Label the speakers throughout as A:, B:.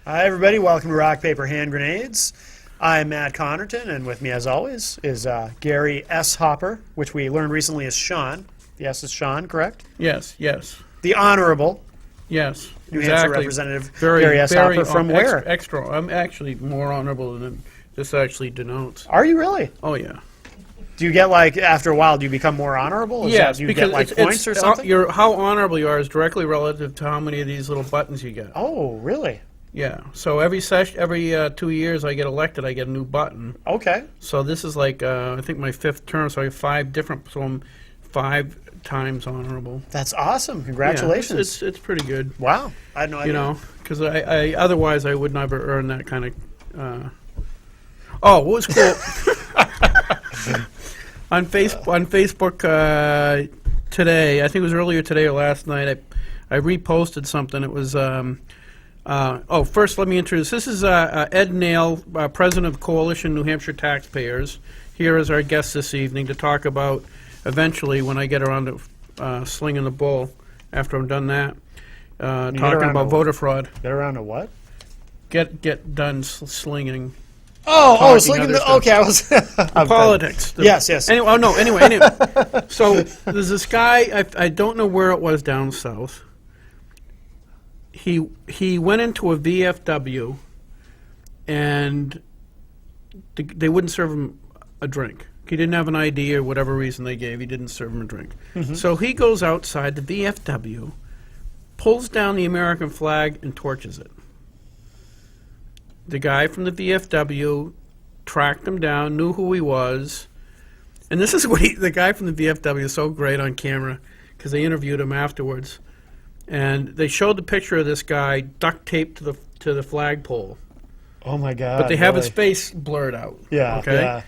A: Hi, everybody. Welcome to Rock, Paper, Hand Grenades. I'm Matt Connerton, and with me, as always, is Gary S. Hopper, which we learned recently is Sean. The S is Sean, correct?
B: Yes, yes.
A: The Honorable
B: Yes,
A: New Hampshire Representative
B: very,
A: Gary S.
B: very,
A: Hopper from where?
B: Extra. I'm actually more honorable than this actually denotes.
A: Are you really?
B: Oh, yeah.
A: Do you get, like, after a while, do you become more honorable?
B: Yes,
A: do you
B: because
A: get, like, points or something?
B: How honorable you are is directly relative to how many of these little buttons you get.
A: Oh, really?
B: Yeah. So every 2 years I get elected, I get a new button.
A: Okay.
B: So this is like, I think my 5th term, so I have 5 different, so I'm 5 times honorable.
A: That's awesome. Congratulations.
B: Yeah, it's pretty good.
A: Wow. I had no idea.
B: You know, because I otherwise I would never earn that kind of. Oh, what was cool on Facebook today? I think it was earlier today or last night. I reposted something. It was. First let me introduce. This is Ed Nail, president of Coalition New Hampshire Taxpayers, here as our guest this evening to talk about. Eventually, when I get around to slinging the bull, after I'm done that, talking about voter fraud.
A: Get around to what?
B: Get done slinging.
A: Slinging the... Okay, I was...
B: politics.
A: Yes.
B: Anyway. So, there's this guy, I don't know where it was down south. He went into a VFW, and they wouldn't serve him a drink. He didn't have an ID or whatever reason they gave. He didn't serve him a drink. Mm-hmm. So he goes outside the VFW, pulls down the American flag, and torches it. The guy from the VFW tracked him down, knew who he was. And this is what the guy from the VFW is so great on camera because they interviewed him afterwards. And they showed the picture of this guy duct taped to the flagpole.
A: Oh, my God.
B: But they have his face blurred out.
A: Yeah,
B: okay?
A: Yeah.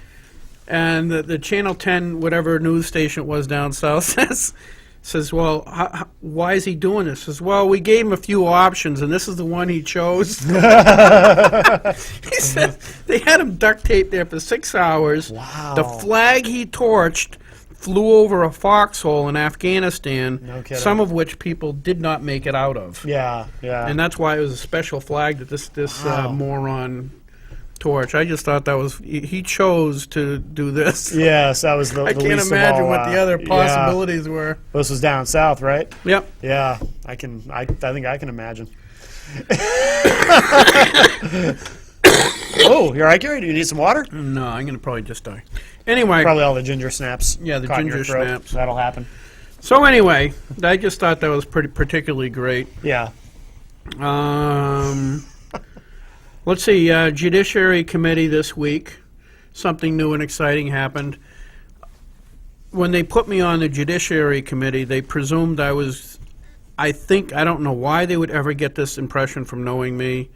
B: And the Channel 10, whatever news station it was down south, says, well, why is he doing this? Says, well, we gave him a few options, and this is the one he chose. He said they had him duct taped there for 6 hours.
A: Wow.
B: The flag he torched flew over a foxhole in Afghanistan,
A: no kidding.
B: Some of which people did not make it out of.
A: Yeah.
B: And that's why it was a special flag that this
A: Wow.
B: moron torch. I just thought that was he chose to do this.
A: Yes, that was the
B: I
A: the
B: can't
A: least
B: imagine
A: of all,
B: what the other possibilities were.
A: This was down south, right?
B: Yep.
A: Yeah, I think I can imagine. Oh, you're right, Gary? Do you need some water?
B: No, I'm gonna probably just die. Anyway,
A: Probably all the ginger snaps.
B: Yeah, the
A: caught in your
B: ginger
A: throat.
B: snaps.
A: That'll happen.
B: So anyway, I just thought that was particularly great.
A: Yeah.
B: Let's see, Judiciary Committee this week. Something new and exciting happened. When they put me on the Judiciary Committee, they presumed I don't know why they would ever get this impression from knowing me.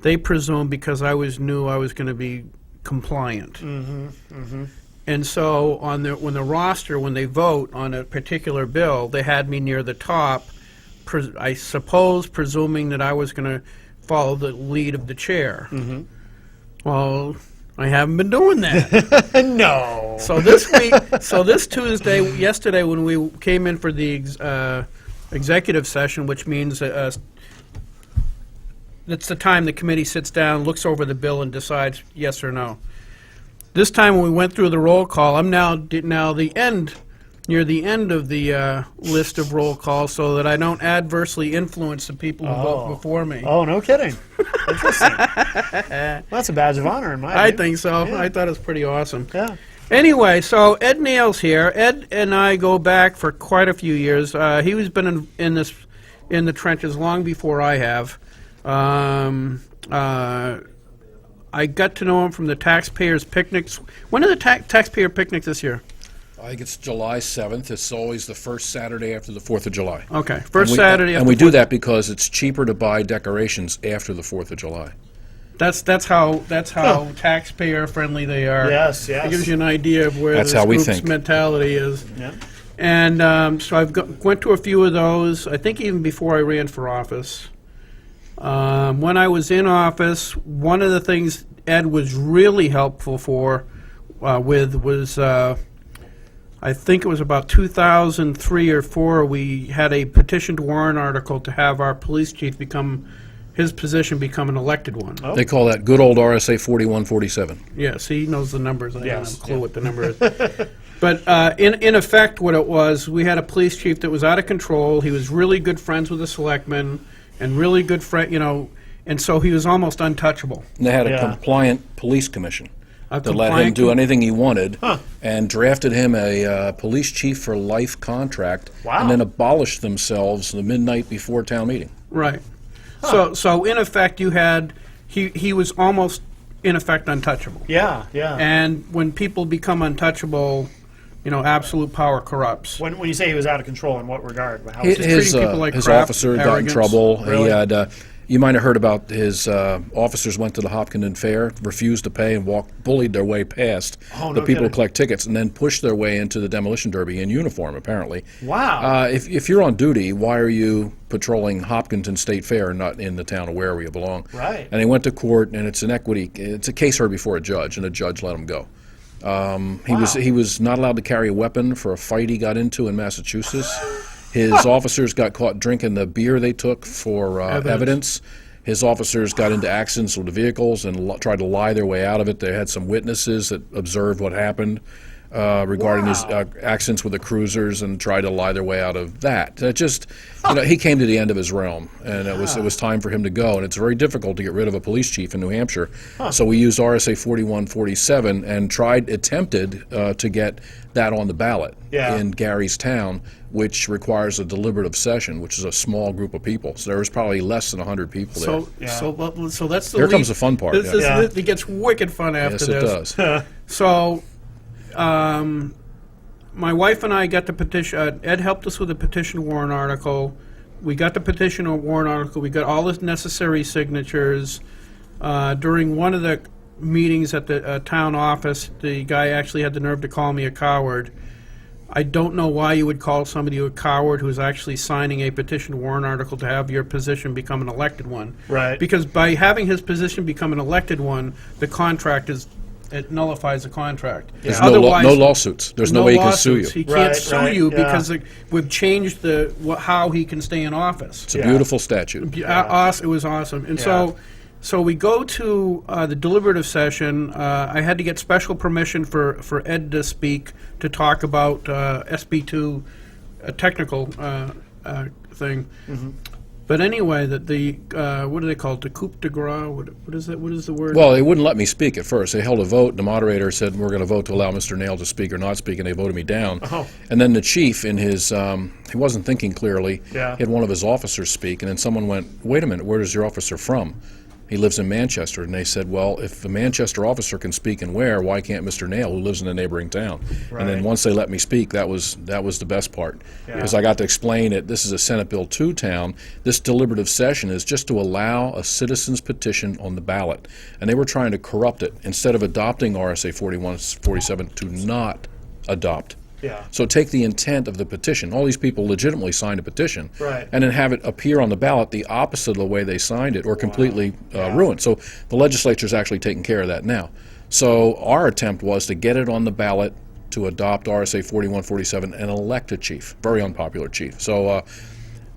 B: They presumed because I knew I was going to be compliant. Mm-hmm, mm-hmm. And so when they vote on a particular bill, they had me near the top, I suppose presuming that I was going to follow the lead of the chair. Mm-hmm. Well, I haven't been doing that.
A: No.
B: So this Tuesday, yesterday, when we came in for the executive session, which means that's the time the committee sits down, looks over the bill, and decides yes or no. This time, when we went through the roll call, I'm now near the end of the list of roll calls, so that I don't adversely influence the people who vote before me.
A: Oh, no kidding. Interesting. Well, that's a badge of honor in my view.
B: I think so.
A: Yeah.
B: I thought it was pretty awesome.
A: Yeah.
B: Anyway, so Ed Nail's here. Ed and I go back for quite a few years. He's been in the trenches long before I have. I got to know him from the taxpayers' picnics. When are the taxpayer picnics this year?
C: I think it's July 7th. It's always the first Saturday after the 4th of July.
B: Okay, first Saturday.
C: And we do that because it's cheaper to buy decorations after the 4th of July.
B: That's how taxpayer friendly they are.
A: Yes.
B: It gives you an idea of where
C: That's
B: this
C: how we
B: group's
C: think.
B: mentality is.
A: Yeah.
B: And so went to a few of those. I think even before I ran for office. When I was in office, one of the things Ed was really helpful was I think it was about 2003 or 4. We had a petitioned warrant article to have our police chief become his position become an elected one.
A: Oh.
C: They call that good old RSA 4147.
B: Yes, he knows the numbers. I don't
A: Yes,
B: have a clue
A: yeah.
B: what the number is. But in effect, what it was, we had a police chief that was out of control. He was really good friends with the selectmen and really good friend, and so he was almost untouchable.
C: And they had a
A: Yeah.
C: compliant police commission
B: A
C: that let him
B: compliant
C: do
B: com-
C: anything he wanted and drafted him a police chief for life contract
A: Wow.
C: and then abolished themselves the midnight before town meeting.
B: Right. So in effect, you had he was almost in effect untouchable.
A: Yeah, yeah.
B: And when people become untouchable, absolute power corrupts.
A: When you say he was out of control, in what regard? How
C: His,
A: was
B: treating people like
C: his
B: crap,
C: officer got in
B: arrogance.
C: trouble.
A: Really?
C: He had. You might have heard about his officers went to the Hopkinton Fair, refused to pay, and bullied their way past
A: Oh,
C: the
A: no
C: people who
A: kidding.
C: collect tickets, and then pushed their way into the demolition derby in uniform. Apparently,
A: Wow.
C: if you're on duty, why are you patrolling Hopkinton State Fair and not in the town of where you belong?
A: Right.
C: And he went to court, and it's a case heard before a judge, and the judge let him go. He was not allowed to carry a weapon for a fight he got into in Massachusetts. His officers got caught drinking the beer they took for evidence. His officers got into accidents with the vehicles and tried to lie their way out of it. They had some witnesses that observed what happened regarding his accidents with the cruisers and tried to lie their way out of that. It just, he came to the end of his realm, and it was time for him to go. And it's very difficult to get rid of a police chief in New Hampshire. So we used RSA 4147 and attempted to get that on the ballot in Gary's town, which requires a deliberative session, which is a small group of people. So there was probably less than 100 people there.
B: So that's the
C: Here
B: lead-
C: comes the fun part,
B: This
C: yeah.
B: is-
A: Yeah.
B: It gets wicked fun after
C: Yes, it
B: this.
C: does.
B: So, my wife and I got the petition. Ed helped us with the petition warrant article. We got the petition warrant article. We got all the necessary signatures. During one of the meetings at the town office, the guy actually had the nerve to call me a coward. I don't know why you would call somebody a coward who's actually signing a petition warrant article to have your position become an elected one.
A: Right.
B: Because by having his position become an elected one, the contract it nullifies the contract.
C: There's
B: Otherwise,
C: no lawsuits. There's no way he can sue you.
B: lawsuits. He
A: Right,
B: can't sue
A: right,
B: you
A: yeah.
B: because we've changed how he can stay in office.
C: It's a beautiful statute.
B: It was awesome. And so we go to the deliberative session. I had to get special permission for Ed to speak to talk about SB2, a technical thing.
A: Mm-hmm.
B: But anyway, what do they call it? The coup de grace? What is that? What is the word?
C: Well, they wouldn't let me speak at first. They held a vote, and the moderator said, we're going to vote to allow Mr. Nail to speak or not speak, and they voted me down.
A: Oh.
C: And then the chief, in his, he wasn't thinking clearly,
A: Yeah.
C: he had one of his officers speak, and then someone went, wait a minute, where is your officer from? He lives in Manchester. And they said, well, if a Manchester officer can speak and where, why can't Mr. Nail, who lives in a neighboring town? And then
A: Right.
C: once they let me speak, that was the best part.
A: Yeah.
C: Because I got to explain it. This is a Senate Bill 2 town. This deliberative session is just to allow a citizen's petition on the ballot. And they were trying to corrupt it. Instead of adopting RSA 4147, to not adopt.
A: Yeah.
C: So take the intent of the petition. All these people legitimately signed a petition.
A: Right.
C: And then have it appear on the ballot the opposite of the way they signed it or completely ruined. So the legislature's actually taking care of that now. So our attempt was to get it on the ballot to adopt RSA 4147 and elect a chief. Very unpopular chief. So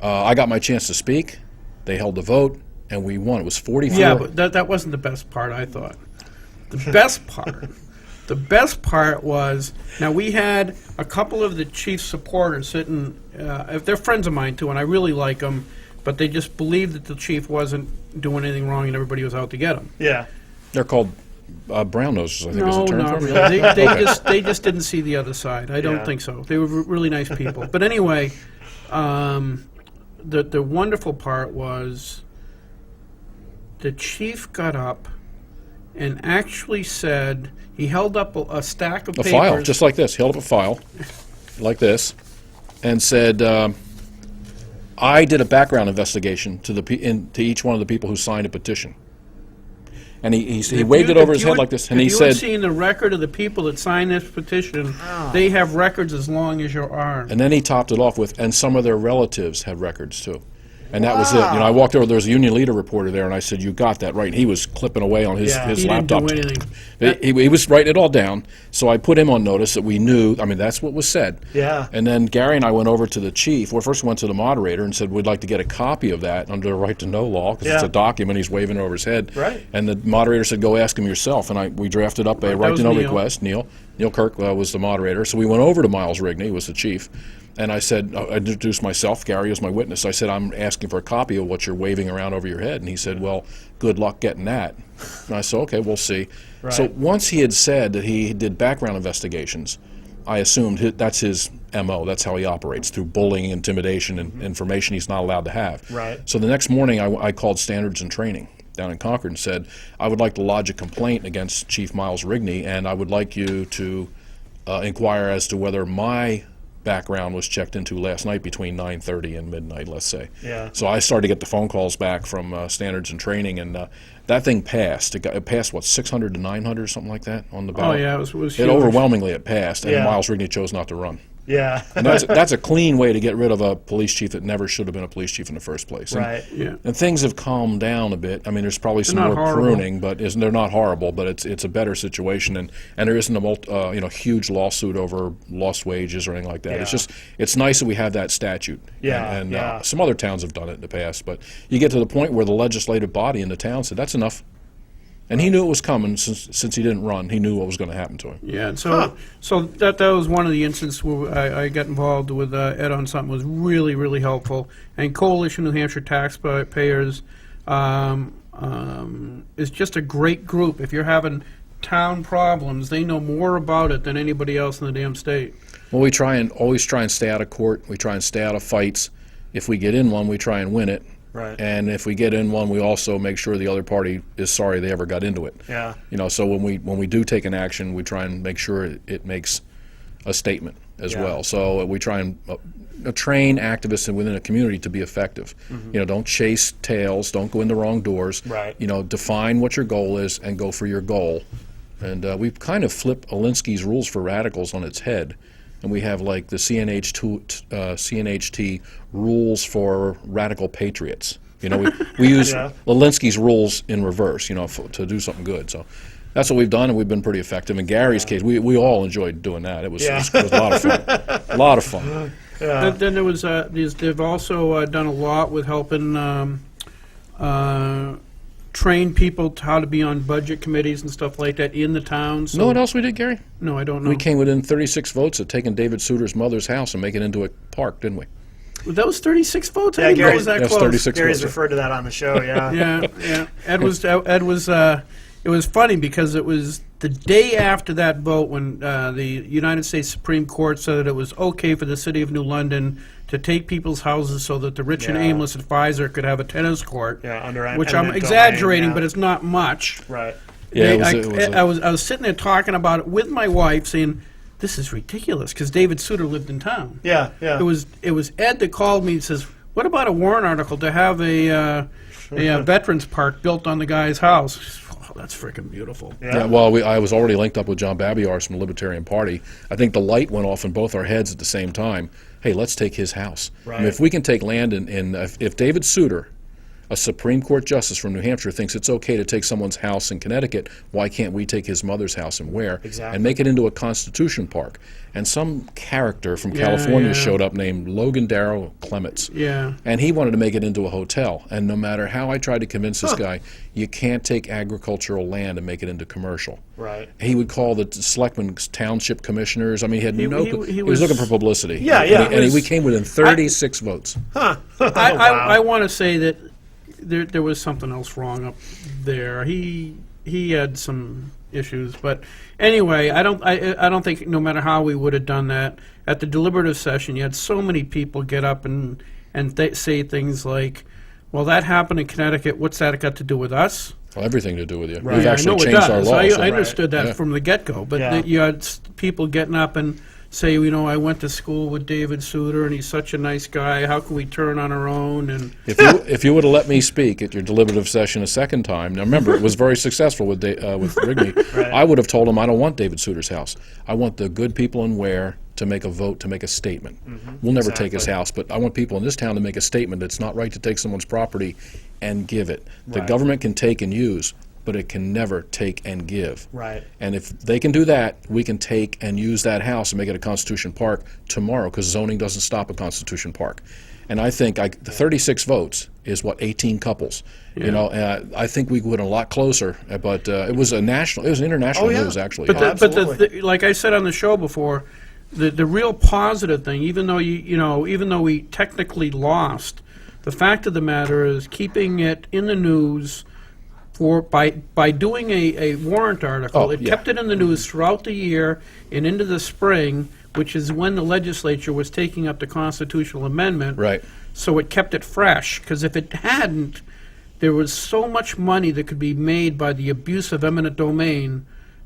C: I got my chance to speak. They held the vote, and we won. It was 44.
B: Yeah, but that wasn't the best part, I thought. The best part, the best part was, now we had a couple of the chief's supporters sitting, they're friends of mine too, and I really like them, but they just believed that the chief wasn't doing anything wrong and everybody was out to get him.
A: Yeah.
C: They're called brown noses, I think is
B: No,
C: the term
B: not
C: for them.
B: really. They just didn't see the other side. I don't
A: Yeah.
B: think so. They were really nice people. But anyway, the wonderful part was the chief got up and actually said, he held up a stack of
C: A
B: papers.
C: file, just like this. He held up a file, like this, and said, I did a background investigation to each one of the people who signed a petition. And he waved it over his head like this, and he
B: If you had
C: said,
B: seen the record of the people that signed this petition, they have records as long as your arm.
C: and then he topped it off with, and some of their relatives had records too. And that was it. You know, I walked over, there was a union leader reporter there, and I said, "You got that right." And he was clipping away on his,
A: Yeah.
C: his
B: He didn't
C: laptop.
B: do anything.
C: He was writing it all down, so I put him on notice that we knew, I mean, that's what was said.
A: Yeah.
C: And then Gary and I went over to the chief. Well, first we went to the moderator and said, we'd like to get a copy of that under the right to know law, because it's
A: Yeah.
C: a document, he's waving it over his head.
A: Right.
C: And the moderator said, go ask him yourself. And we drafted up a
B: That
C: right
B: was
C: to know
B: Neil.
C: request. Neil Kirk was the moderator. So we went over to Miles Rigney, who was the chief. And I said, I introduced myself, Gary was my witness. I said, I'm asking for a copy of what you're waving around over your head. And he said, well, good luck getting that. And I said, okay, we'll see. So
A: Right.
C: once he had said that he did background investigations, I assumed that's his MO. That's how he operates, through bullying, intimidation, and information he's not allowed to have.
A: Right.
C: So the next morning, I called Standards and Training down in Concord and said, I would like to lodge a complaint against Chief Miles Rigney, and I would like you to inquire as to whether my background was checked into last night between 9:30 and midnight, let's say.
A: Yeah.
C: So I started to get the phone calls back from Standards and Training, and that thing passed. It passed, what, 600 to 900 or something like that on the
B: Oh,
C: ballot?
B: yeah, it was
C: It
B: huge.
C: overwhelmingly it passed, and
A: Yeah.
C: Miles Rigney chose not to run.
A: Yeah.
C: And that's a clean way to get rid of a police chief that never should have been a police chief in the first place. And,
A: Right.
B: Yeah.
C: and things have calmed down a bit. I mean, there's probably some
B: They're
C: more
B: not horrible.
C: pruning, but they're not horrible. But it's a better situation, and there isn't a huge lawsuit over lost wages or anything like that. It's
A: Yeah.
C: just it's nice that we have that statute.
A: Yeah,
C: and
A: yeah.
C: Some other towns have done it in the past, but you get to the point where the legislative body in the town said that's enough. And he knew it was coming since he didn't run. He knew what was going to happen to him.
B: Yeah, and so that was one of the instances where I got involved with Ed on something was really, really helpful. And Coalition New Hampshire Taxpayers is just a great group. If you're having town problems, they know more about it than anybody else in the damn state.
C: Well, we always try and stay out of court. We try and stay out of fights. If we get in one, we try and win it.
A: Right.
C: And if we get in one, we also make sure the other party is sorry they ever got into it.
A: Yeah.
C: You know, so when we do take an action, we try and make sure it makes a statement as
A: Yeah.
C: well. So we try and train activists within a community to be effective. You know, don't chase tails, don't go in the wrong doors.
A: Right.
C: You know, define what your goal is and go for your goal. And we've kind of flipped Alinsky's rules for radicals on its head. And we have like the CNHT rules for radical patriots. You know, we use
A: Yeah.
C: Alinsky's rules in reverse, you know, to do something good. So that's what we've done, and we've been pretty effective. In Gary's case, we all enjoyed doing that. It was a lot of fun. A lot of fun.
B: Then there was they've also done a lot with helping train people to how to be on budget committees and stuff like that in the town. So,
C: Know what else we did, Gary?
B: No, I don't know.
C: We came within 36 votes of taking David Souter's mother's house and making it into a park, didn't we?
B: That was 36 votes.
A: Yeah,
B: I didn't know
A: Gary-
B: it was that
C: That's
B: close.
C: 36
A: Gary's
C: votes.
A: referred to that on the show, yeah.
B: Yeah. Ed was. It was funny because it was the day after that vote when the United States Supreme Court said that it was okay for the city of New London to take people's houses so that the rich and
A: Yeah.
B: aimless advisor could have a tennis court.
A: Yeah, under
B: which I'm
A: eminent
B: exaggerating,
A: domain, yeah.
B: but it's not much.
A: Right.
C: Yeah,
B: I was sitting there talking about it with my wife, saying, "This is ridiculous," because David Souter lived in town.
A: Yeah, yeah.
B: It was Ed that called me and says, "What about a warrant article to have a veterans park built on the guy's house?" Oh, that's freaking beautiful.
C: Yeah, well, I was already linked up with John Babiars from the Libertarian Party. I think the light went off in both our heads at the same time. Hey, let's take his house. I mean,
A: Right.
C: if we can take land if David Souter, a Supreme Court justice from New Hampshire, thinks it's okay to take someone's house in Connecticut, why can't we take his mother's house in Ware
A: Exactly.
C: and make it into a Constitution Park? And some character from
B: Yeah,
C: California
B: yeah.
C: showed up named Logan Darrow Clements.
B: Yeah.
C: And he wanted to make it into a hotel. And no matter how I tried to convince this guy, you can't take agricultural land and make it into commercial.
A: Right.
C: He would call the selectmen township commissioners. I mean, he had
B: He
C: he
B: was-
C: was looking for publicity.
A: Yeah, yeah.
C: And we came within 36 votes.
B: I want to say that there was something else wrong up there. He had some issues, but anyway, I don't think no matter how we would have done that at the deliberative session, you had so many people get up and say things like, "Well, that happened in Connecticut. What's that got to do with us?"
C: Well, everything to do with you.
A: Right.
C: We've
B: Yeah, I
C: actually
B: know it
C: changed our
B: does.
C: laws.
B: I understood that
C: Yeah.
B: from the get-go, but
A: Yeah.
B: you had people getting up and say, I went to school with David Suter, and he's such a nice guy. How can we turn on our own? And
C: If you would have let me speak at your deliberative session a second time, now remember, it was very successful with Rigney,
A: Right.
C: I would have told him I don't want David Suter's house. I want the good people in Ware to make a vote, to make a statement. We'll never take his
A: Exactly.
C: house, but I want people in this town to make a statement that it's not right to take someone's property and give it. The
A: Right.
C: government can take and use, but it can never take and give.
A: Right.
C: And if they can do that, we can take and use that house and make it a Constitution Park tomorrow, because zoning doesn't stop at Constitution Park. And I think the 36 votes is, 18 couples. I think we went a lot closer, but it was international
A: Oh, yeah.
C: news, actually.
B: But,
A: Absolutely.
B: like I said on the show before, the real positive thing, even though even though we technically lost, the fact of the matter is keeping it in the news by doing a warrant article.
C: Oh,
B: It
C: yeah.
B: kept it in the news throughout the year and into the spring, which is when the legislature was taking up the constitutional amendment.
C: Right.
B: So it kept it fresh, because if it hadn't, there was so much money that could be made by the abuse of eminent domain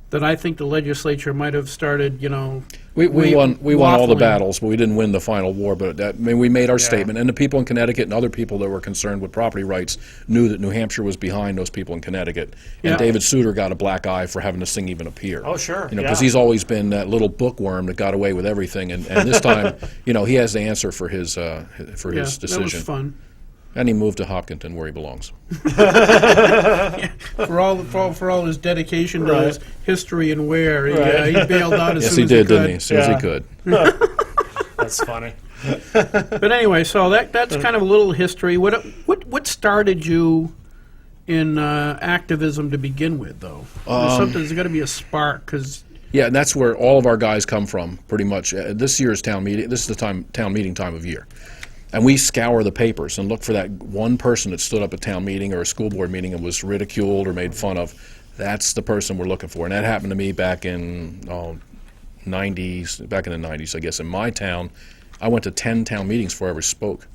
B: that I think the legislature might have started,
C: We won all the
B: waffling.
C: battles, but we didn't win the final war. But we made our statement, and the people in Connecticut and other people that were concerned with property rights knew that New Hampshire was behind those people in Connecticut. And
B: Yeah.
C: David Suter got a black eye for having this thing even appear.
A: Oh, sure,
C: Because
A: yeah.
C: he's always been that little bookworm that got away with everything, and this time, he has the answer for his
B: Yeah,
C: his decision.
B: that was fun.
C: And he moved to Hopkinton, where he belongs.
B: For all his dedication to
A: Right.
B: his history and wear,
A: Right.
B: he bailed out as
C: Yes,
B: soon
C: he
B: as
C: did,
B: he
C: didn't he?
B: could.
C: As soon as he
A: Yeah.
C: could.
A: That's funny.
B: But anyway, so that's kind of a little history. What started you in activism to begin with, though? There's got to be a spark, because
C: Yeah, and that's where all of our guys come from, pretty much. This year's town meeting, this is the town meeting time of year. And we scour the papers and look for that one person that stood up at town meeting or a school board meeting and was ridiculed or made fun of. That's the person we're looking for. And that happened to me back in the 90s, I guess. In my town, I went to 10 town meetings before I ever spoke.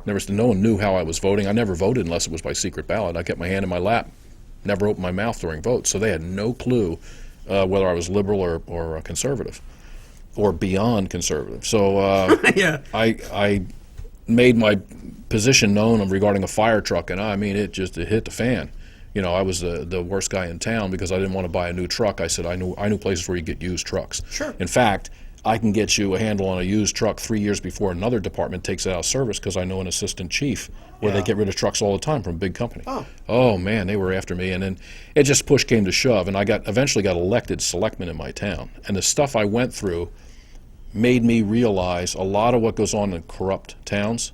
C: No one knew how I was voting. I never voted unless it was by secret ballot. I kept my hand in my lap, never opened my mouth during votes. So they had no clue whether I was liberal or conservative or beyond conservative. So
B: yeah,
C: I made my position known regarding a fire truck, and it hit the fan. I was the worst guy in town because I didn't want to buy a new truck. I said I knew places where you get used trucks.
A: Sure.
C: In fact, I can get you a handle on a used truck 3 years before another department takes it out of service, because I know an assistant chief where they
A: Yeah.
C: get rid of trucks all the time from a big company.
A: Oh.
C: Man, they were after me, and then it just push came to shove, and I eventually got elected selectman in my town. And the stuff I went through made me realize a lot of what goes on in corrupt towns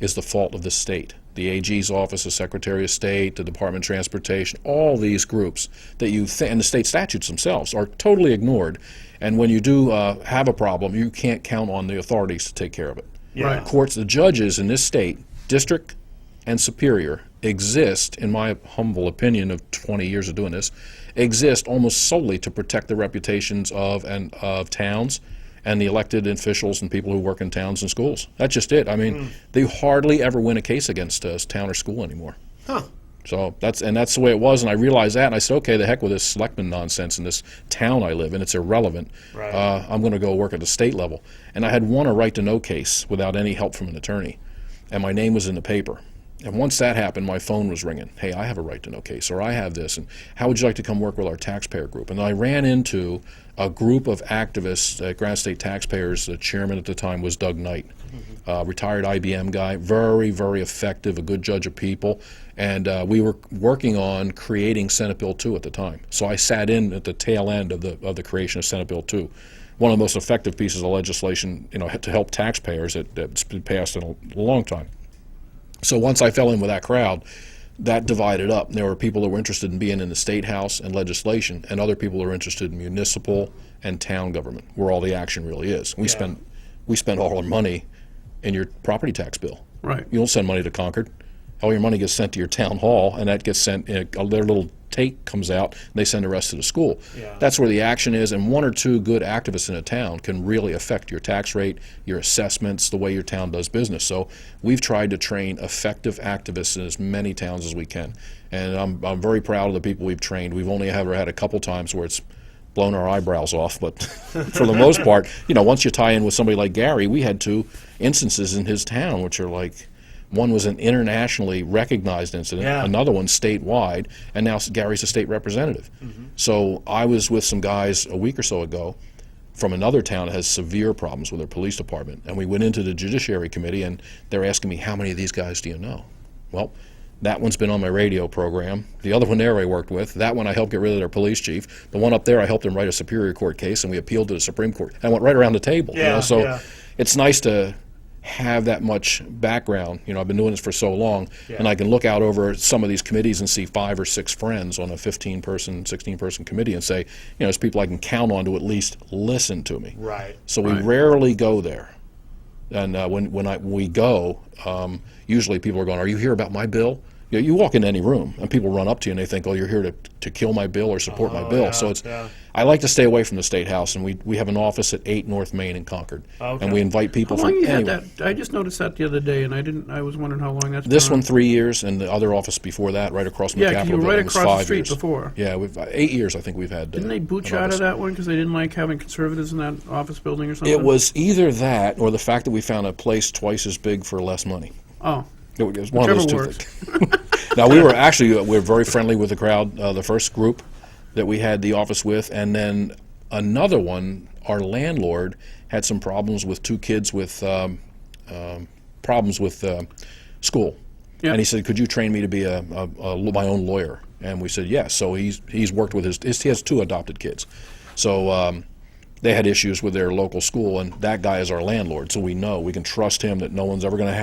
C: is the fault of the state. The AG's office, the Secretary of State, the Department of Transportation, all these groups that and the state statutes themselves are totally ignored. And when you do have a problem, you can't count on the authorities to take care of it.
A: Yeah.
B: Right.
C: Courts, the judges in this state, district and superior, exist, in my humble opinion of 20 years of doing this, exist almost solely to protect the reputations of towns and the elected officials and people who work in towns and schools. That's just it. They hardly ever win a case against a town or school anymore.
A: Huh.
C: So that's the way it was, and I realized that, and I said, okay, the heck with this selectman nonsense in this town I live in. It's irrelevant.
A: Right.
C: I'm going to go work at the state level. And I had won a right-to-know case without any help from an attorney, and my name was in the paper. And once that happened, my phone was ringing. Hey, I have a right-to-know case, or I have this, and how would you like to come work with our taxpayer group? And I ran into a group of activists at Granite State Taxpayers. The chairman at the time was Doug Knight, retired IBM guy, very, very effective, a good judge of people. And we were working on creating Senate Bill 2 at the time. So I sat in at the tail end of the creation of Senate Bill 2. One of the most effective pieces of legislation, to help taxpayers that's been passed in a long time. So once I fell in with that crowd, that divided up. There were people that were interested in being in the state house and legislation, and other people that were interested in municipal and town government, where all the action really is. We spend all our money in your property tax bill.
B: right.
C: You don't send money to Concord. All your money gets sent to your town hall, and that gets sent. Their little take comes out, and they send the rest to the school.
A: Yeah.
C: That's where the action is, and one or two good activists in a town can really affect your tax rate, your assessments, the way your town does business. So we've tried to train effective activists in as many towns as we can, and I'm very proud of the people we've trained. We've only ever had a couple times where it's blown our eyebrows off. But for the most part, once you tie in with somebody like Gary, we had 2 instances in his town, which are like, one was an internationally recognized incident,
A: Yeah.
C: another one statewide, and now Gary's a state representative. So I was with some guys a week or so ago from another town that has severe problems with their police department, and we went into the Judiciary Committee, and they're asking me, how many of these guys do you know? Well, that one's been on my radio program. The other one there I worked with. That one I helped get rid of their police chief. The one up there I helped him write a Superior Court case, and we appealed to the Supreme Court. And I went right around the table.
A: Yeah,
C: So
A: yeah.
C: it's nice to have that much background. I've been doing this for so long,
A: Yeah.
C: and I can look out over some of these committees and see 5 or 6 friends on a 15-person, 16-person committee and say, there's people I can count on to at least listen to me.
A: Right.
C: So we rarely go there. And when we go, usually people are going, are you here about my bill? You walk into any room, and people run up to you, and they think, oh, you're here to kill my bill or support my bill.
A: yeah,
C: So
A: yeah.
C: I like to stay away from the State House, and we have an office at 8 North Main in Concord.
A: Okay.
C: And we invite people
B: How long
C: from
B: you had
C: anywhere.
B: that? I just noticed that the other day, and I was wondering how long that's
C: This
B: been
C: one,
B: on.
C: 3 years, and the other office before that, right across from
B: Yeah,
C: the
B: 'cause
C: Capitol
B: you were right
C: building, was
B: across the
C: 5
B: street
C: years.
B: before.
C: Yeah, we've 8 years I think we've had.
B: Didn't they boot you
C: an
B: out
C: office.
B: of that one because they didn't like having conservatives in that office building or something?
C: It was either that or the fact that we found a place twice as big for less money.
B: Oh,
C: It was one of those two
B: Whichever
C: things. Now, we're very friendly with the crowd, the first group that we had the office with, and then another one, our landlord had some problems with 2 kids with problems with school.
B: Yeah.
C: And he said, could you train me to be my own lawyer? And we said, yes. So he's worked with he has 2 adopted kids. So they had issues with their local school, and that guy is our landlord, so we know, we can trust him that nothing's ever going to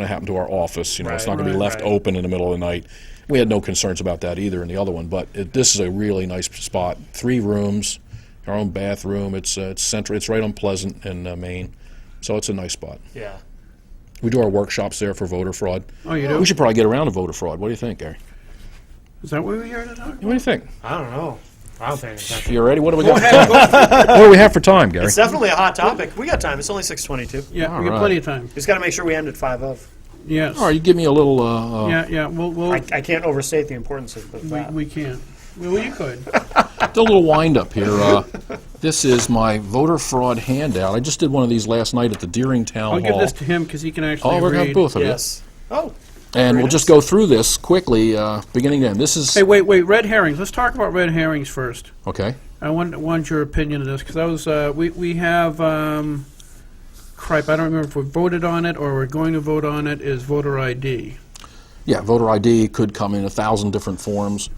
C: happen to our office. It's
A: Right,
C: not going to be
A: right,
C: left
A: right.
C: open in the middle of the night. We had no concerns about that either in the other one, but this is a really nice spot. 3 rooms, our own bathroom. It's central. It's right on Pleasant and Maine, so it's a nice spot.
A: Yeah.
C: We do our workshops there for voter fraud.
B: Oh, you do?
C: We should probably get around to voter fraud. What do you think, Gary?
B: is that what we were here to talk about?
C: What do you think?
A: I don't know. I don't think
C: You ready? What do we got? What do we have for time, Gary?
A: it's definitely a hot topic. We got time. It's only 6:22.
B: Yeah,
C: All
B: we got
C: right.
B: plenty of time.
A: Just got to make sure we end at 5 of.
B: Yes.
C: All right, you give me a little.
B: Yeah, we'll
A: I can't overstate the importance of that.
B: we can't. Well, you could.
C: A little wind up here. This is my voter fraud handout. I just did one of these last night at the Deering Town
B: I'll
C: Hall.
B: give this to him because he can actually
C: Oh, we're going to
B: read.
C: have both of
A: Yes. Oh.
C: And
A: very
C: we'll just
A: nice.
C: go through this quickly, beginning to end. This is
B: Hey, wait, red herrings. Let's talk about red herrings first.
C: okay.
B: I want your opinion of this because we have cripe. I don't remember if we voted on it or we're going to vote on it. Is voter ID?
C: Yeah, voter ID could come in 1,000 different forms.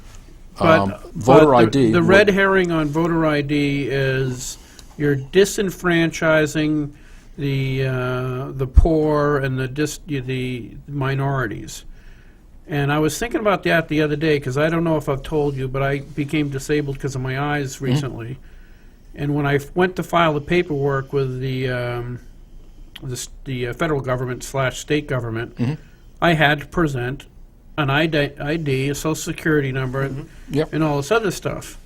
B: But
C: Voter
B: but
C: ID.
B: The red herring on voter ID is you're disenfranchising the poor and the minorities. And I was thinking about that the other day because I don't know if I've told you, but I became disabled because of my eyes recently. And when I went to file the paperwork with the federal government / state government, I had to present an ID, a social security number,
C: Yep.
B: and all this other stuff.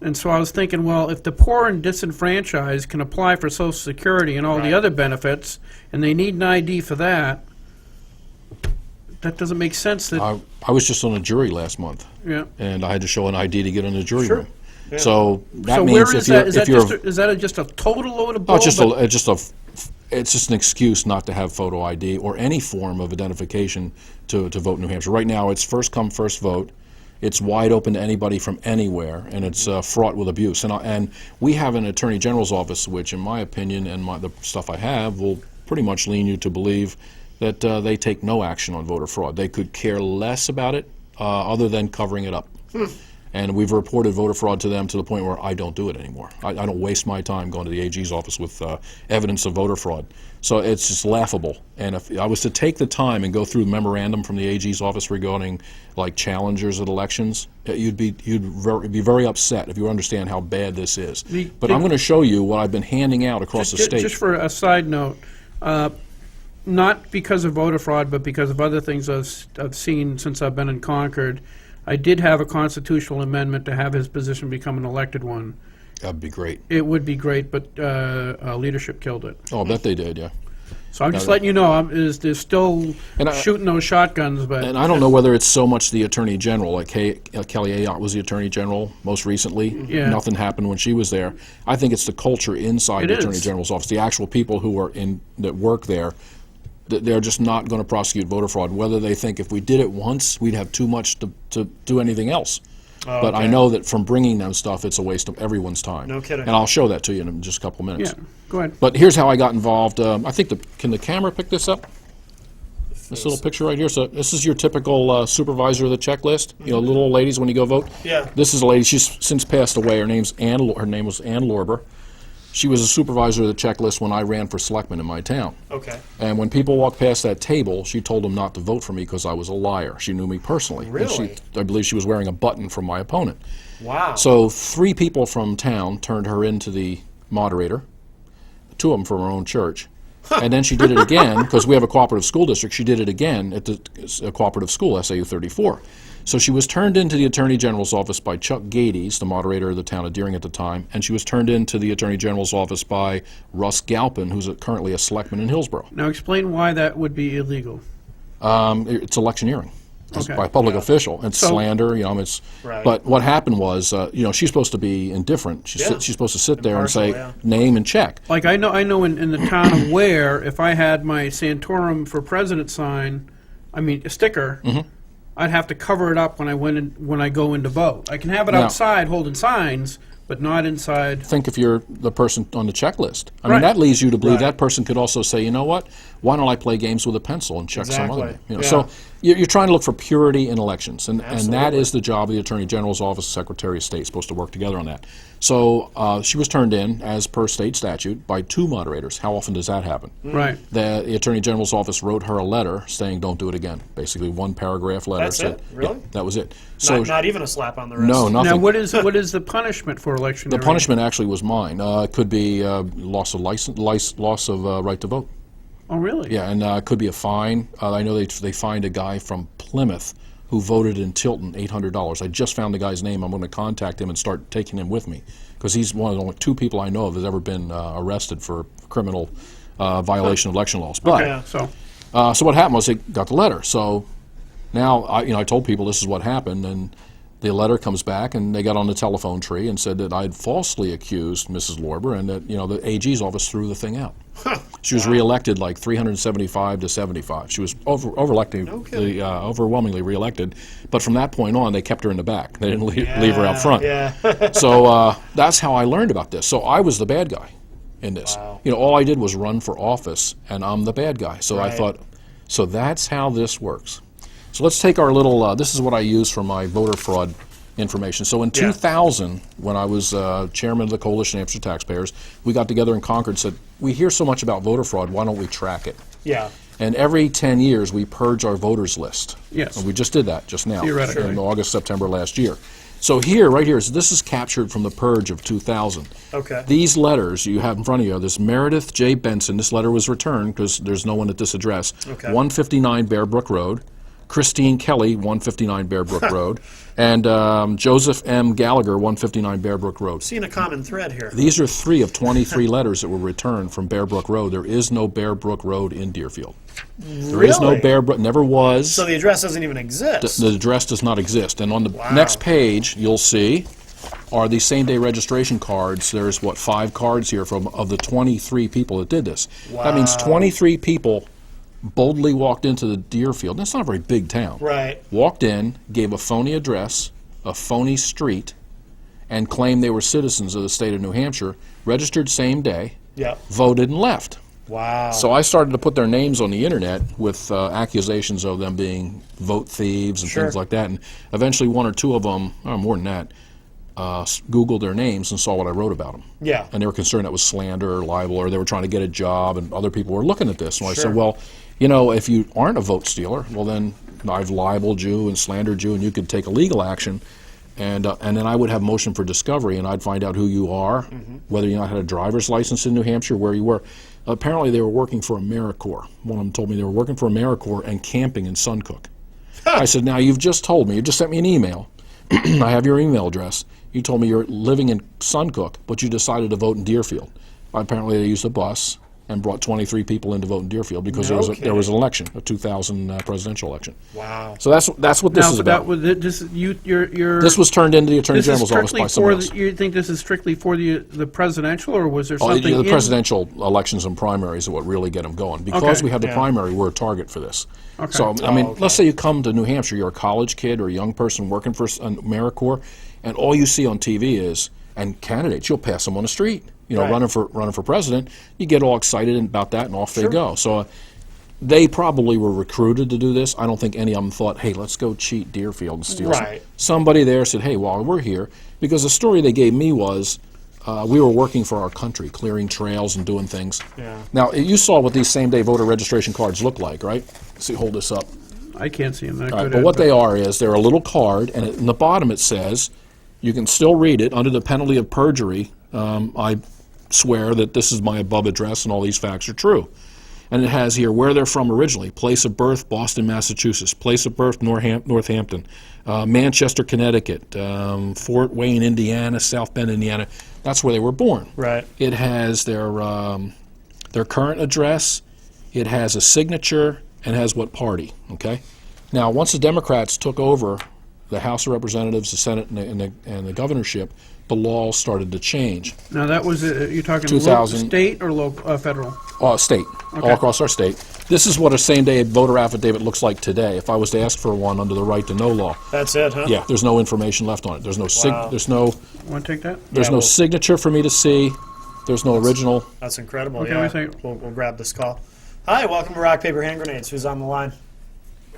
B: And so I was thinking, well, if the poor and disenfranchised can apply for Social Security and all
A: Right.
B: the other benefits, and they need an ID for that, that doesn't make sense. That
C: I was just on a jury last month,
B: yeah.
C: and I had to show an ID to get in the jury
A: Sure.
C: room.
A: Yeah.
C: So that
B: So
C: means
B: where
C: if
B: is
C: you're
B: that? Is
C: if
B: that
C: you're
B: just a total load of
C: oh,
B: bull?
C: it's just
B: but-
C: it's just an excuse not to have photo ID or any form of identification to vote in New Hampshire. Right now, it's first come, first vote. It's wide open to anybody from anywhere, and it's fraught with abuse. And we have an attorney general's office, which, in my opinion, and the stuff I have, will pretty much lean you to believe that they take no action on voter fraud. They could care less about it, other than covering it up. And we've reported voter fraud to them to the point where I don't do it anymore. I don't waste my time going to the AG's office with evidence of voter fraud. So it's just laughable. And if I was to take the time and go through the memorandum from the AG's office regarding like challengers at elections, you'd be very upset if you understand how bad this is. But I'm going to show you what I've been handing out across the state.
B: Just for a side note, not because of voter fraud, but because of other things I've seen since I've been in Concord, I did have a constitutional amendment to have his position become an elected one.
C: That'd be great.
B: It would be great, but leadership killed it.
C: Oh, I bet they did, yeah.
B: So I'm just letting you know, they're still
C: And I-
B: shooting those shotguns, but
C: And I don't know whether it's so much the Attorney General, like Kelly Ayotte was the Attorney General most recently.
B: Yeah.
C: Nothing happened when she was there. I think it's the culture inside
B: It
C: the Attorney
B: is.
C: General's office, the actual people who are that work there, that they're just not going to prosecute voter fraud, whether they think if we did it once, we'd have too much to do anything else. But I
A: okay.
C: know that from bringing them stuff, it's a waste of everyone's time.
A: No kidding.
C: And I'll show that to you in just a couple minutes.
B: yeah, go ahead.
C: But here's how I got involved. I think can the camera pick this up? This little picture right here. So this is your typical supervisor of the checklist. You know, little old ladies when you go vote.
A: Yeah.
C: This is a lady. She's since passed away. Her name was Ann Lorber. She was a supervisor of the checklist when I ran for selectman in my town.
A: Okay.
C: And when people walked past that table, she told them not to vote for me because I was a liar. She knew me personally. And
A: Really?
C: I believe she was wearing a button from my opponent.
A: Wow.
C: So 3 people from town turned her into the moderator, 2 of them from her own church. And then she did it again, because we have a cooperative school district, she did it again at the cooperative school, SAU 34. So she was turned into the Attorney General's office by Chuck Gades, the moderator of the town of Deering at the time, and she was turned into the Attorney General's office by Russ Galpin, who's currently a selectman in Hillsborough.
B: Now explain why that would be illegal.
C: It's electioneering. It's
B: Okay.
C: by a public official. It's
B: So-
C: slander, you know. It's
A: Right.
C: But what happened was, you know, she's supposed to be indifferent. She's supposed to sit there and say
A: Impartial,
C: name and check.
B: Like I know in the town of Ware, if I had my Santorum for President sign, a sticker, I'd have to cover it up when I go in to vote. I can have it
C: Now-
B: outside holding signs, but not inside.
C: Think if you're the person on the checklist. I mean,
B: Right.
C: that leads you to believe
A: Right.
C: that person could also say, you know what, why don't I play games with a pencil and check some other
A: Exactly.
C: name? You know,
A: Yeah.
C: So you're trying to look for purity in elections, and that
A: Absolutely.
C: is the job of the Attorney General's office, Secretary of State, supposed to work together on that. So she was turned in, as per state statute, by 2 moderators. How often does that happen?
B: Right.
C: The Attorney General's office wrote her a letter saying, don't do it again. Basically, 1-paragraph letter.
A: That's
C: said,
A: it? Really?
C: Yeah, that was it. So
A: not even a slap on the wrist.
C: no, nothing.
B: Now what is the punishment for election?
C: The punishment actually was mine. It could be loss of license, loss of right to vote.
B: Oh really?
C: Yeah, and it could be a fine. I know they fined a guy from Plymouth who voted in Tilton $800. I just found the guy's name. I'm going to contact him and start taking him with me because he's one of the only 2 people I know of that's ever been arrested for criminal violation of election laws. But
A: Okay.
B: So
C: what happened was they got the letter. So now I told people this is what happened, and the letter comes back, and they got on the telephone tree and said that I'd falsely accused Mrs. Lorber, and that the AG's office threw the thing out. She was reelected like 375 to 75. She was overwhelmingly reelected, but from that point on, they kept her in the back. They didn't leave her out front.
A: Yeah.
C: So that's how I learned about this. So I was the bad guy in this.
A: Wow.
C: All I did was run for office, and I'm the bad guy. So I
A: Right.
C: thought, so that's how this works. So let's take our little, this is what I use for my voter fraud information. So in 2000, when I was chairman of the Coalition of Hampshire Taxpayers, we got together in Concord and said, we hear so much about voter fraud, why don't we track it?
A: Yeah.
C: And every 10 years, we purge our voters list.
B: Yes.
C: And we just did that just now,
B: Theoretically.
C: in August, September last year. So right here, this is captured from the purge of 2000.
A: Okay.
C: These letters you have in front of you, this Meredith J. Benson, this letter was returned because there's no one at this address,
A: Okay.
C: 159 Bear Brook Road. Christine Kelly, 159 Bear Brook Road. And Joseph M. Gallagher, 159 Bear Brook Road.
A: Seeing a common thread here.
C: These are 3 of 23 letters that were returned from Bear Brook Road. There is no Bear Brook Road in Deerfield. There is no
A: Really?
C: Bear Brook, never was.
A: So the address doesn't even exist.
C: The address does not exist. And on the
A: Wow.
C: next page, you'll see are these same-day registration cards. There's, 5 cards here of the 23 people that did this. That means 23 people boldly walked into the Deerfield. That's not a very big town.
A: Right.
C: Walked in, gave a phony address, a phony street, and claimed they were citizens of the state of New Hampshire, registered same day,
A: Yeah.
C: voted, and left.
A: Wow.
C: So I started to put their names on the internet with accusations of them being vote thieves and
A: Sure.
C: things like that. And eventually 1 or 2 of them, or more than that, Googled their names and saw what I wrote about them.
A: Yeah.
C: And they were concerned that was slander or libel, or they were trying to get a job, and other people were looking at this. And I
A: Sure.
C: said, well, if you aren't a vote stealer, well then I've libeled you and slandered you, and you could take a legal action. And then I would have motion for discovery, and I'd find out who you are, whether you had a driver's license in New Hampshire, where you were. Apparently, they were working for AmeriCorps. One of them told me they were working for AmeriCorps and camping in Suncook. I said, now you've just told me, you just sent me an email. I have your email address. You told me you're living in Suncook, but you decided to vote in Deerfield. Apparently, they used a bus and brought 23 people in to vote in Deerfield because
A: No
C: there was an
A: kidding.
C: election, a 2000 presidential election.
A: Wow.
C: So that's what this
B: Now,
C: is
B: but
C: about.
B: that was, you're.
C: This was turned into the Attorney
B: This is
C: General's office
B: strictly
C: by someone
B: for
C: else.
B: you think this is strictly for the presidential, or was there
C: Oh,
B: something
C: the
B: in?
C: presidential elections and primaries are what really get them going. Because
B: Okay.
C: we have the
A: Yeah.
C: primary, we're a target for this.
B: Okay.
C: So, I mean,
A: okay.
C: let's say you come to New Hampshire, you're a college kid or a young person working for AmeriCorps, and all you see on TV is, and candidates, you'll pass them on the street,
A: Right.
C: running for president. You get all excited about that, and off they go. So they probably were recruited to do this. I don't think any of them thought, hey, let's go cheat Deerfield and steal some.
A: Right.
C: Somebody there said, hey, while we're here, because the story they gave me was we were working for our country, clearing trails and doing things.
A: Yeah.
C: Now, you saw what these same-day voter registration cards look like, right? See, hold this up.
B: I can't see them that
C: All right,
B: good.
C: but
B: Ed,
C: what they are is they're a little card, and in the bottom it says, you can still read it under the penalty of perjury. I swear that this is my above address and all these facts are true. And it has here where they're from originally: place of birth, Boston, Massachusetts; place of birth, Northampton; Manchester, Connecticut; Fort Wayne, Indiana; South Bend, Indiana. That's where they were born.
A: Right.
C: It has their current address. It has a signature and has what party. Okay. Now, once the Democrats took over the House of Representatives, the Senate, and the governorship, the laws started to change.
B: Now that was you're talking
C: 2000
B: state or local, federal.
C: State, all across our state. This is what a same-day voter affidavit looks like today. If I was to ask for one under the right to know law,
A: That's it, huh?
C: yeah, there's no information left on it. There's no
A: Wow.
C: there's no
B: Want to take that?
C: there's
A: Yeah,
C: no
A: well-
C: signature for me to see. There's no original.
A: That's incredible.
B: Okay,
A: yeah.
B: wait a second.
A: We'll grab this call. Hi, welcome to Rock, Paper, Hand Grenades. Who's on the line?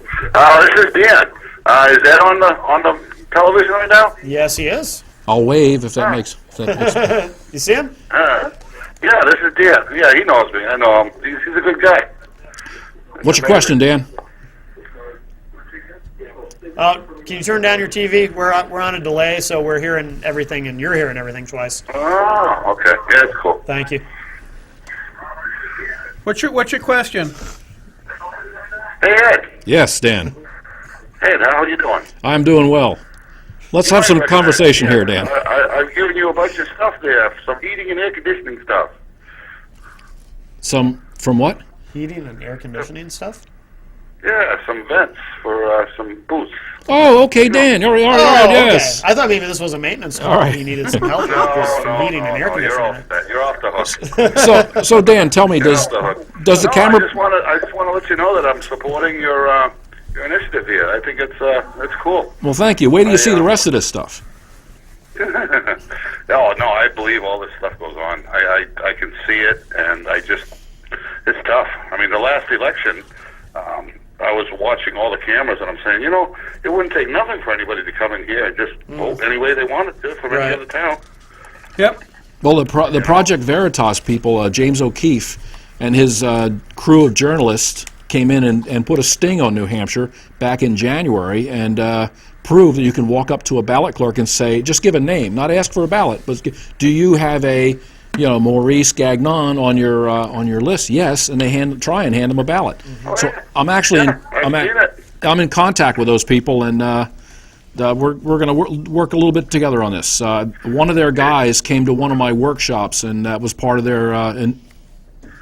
D: This is Dan. Is that on the television right now?
A: Yes, he is.
C: I'll wave if that makes. If that makes
A: You see him?
D: Yeah, this is Dan. Yeah, he knows me. I know him. He's a good guy.
C: what's your question, Dan?
A: Can you turn down your TV? We're on a delay, so we're hearing everything, and you're hearing everything twice.
D: Oh, okay. Yeah, that's cool.
A: Thank you.
B: What's your question?
D: Hey, Ed.
C: Yes, Dan.
D: Hey, how are you doing?
C: I'm doing well. Let's have some conversation here, Dan.
D: I've given you a bunch of stuff there, some heating and air conditioning stuff.
C: Some from what?
A: Heating and air conditioning stuff?
D: Yeah, some vents for some booths.
C: Oh, okay, Dan. All right, yes.
A: Okay. I thought maybe this was a maintenance call.
C: All right.
A: He needed some help with this heating and air
D: You're
A: conditioning.
D: off the hook.
C: So Dan, tell me, does the
D: No,
C: camera?
D: I just want to let you know that I'm supporting your initiative here. I think it's cool.
C: Well, thank you. Wait till you see the rest of this stuff.
D: No, I believe all this stuff goes on. I can see it, and it's tough. I mean, the last election, I was watching all the cameras, and I'm saying, it wouldn't take nothing for anybody to come in here and just vote any way they wanted to from
A: Right.
D: any other town.
B: Yep.
C: Well, the Project Veritas people, James O'Keefe and his crew of journalists came in and put a sting on New Hampshire back in January and proved that you can walk up to a ballot clerk and say, just give a name, not ask for a ballot, but do you have a Maurice Gagnon on your list? Yes, and they try and hand them a ballot. So I'm actually I'm in contact with those people, and we're going to work a little bit together on this. One of their guys came to one of my workshops, and that was part of their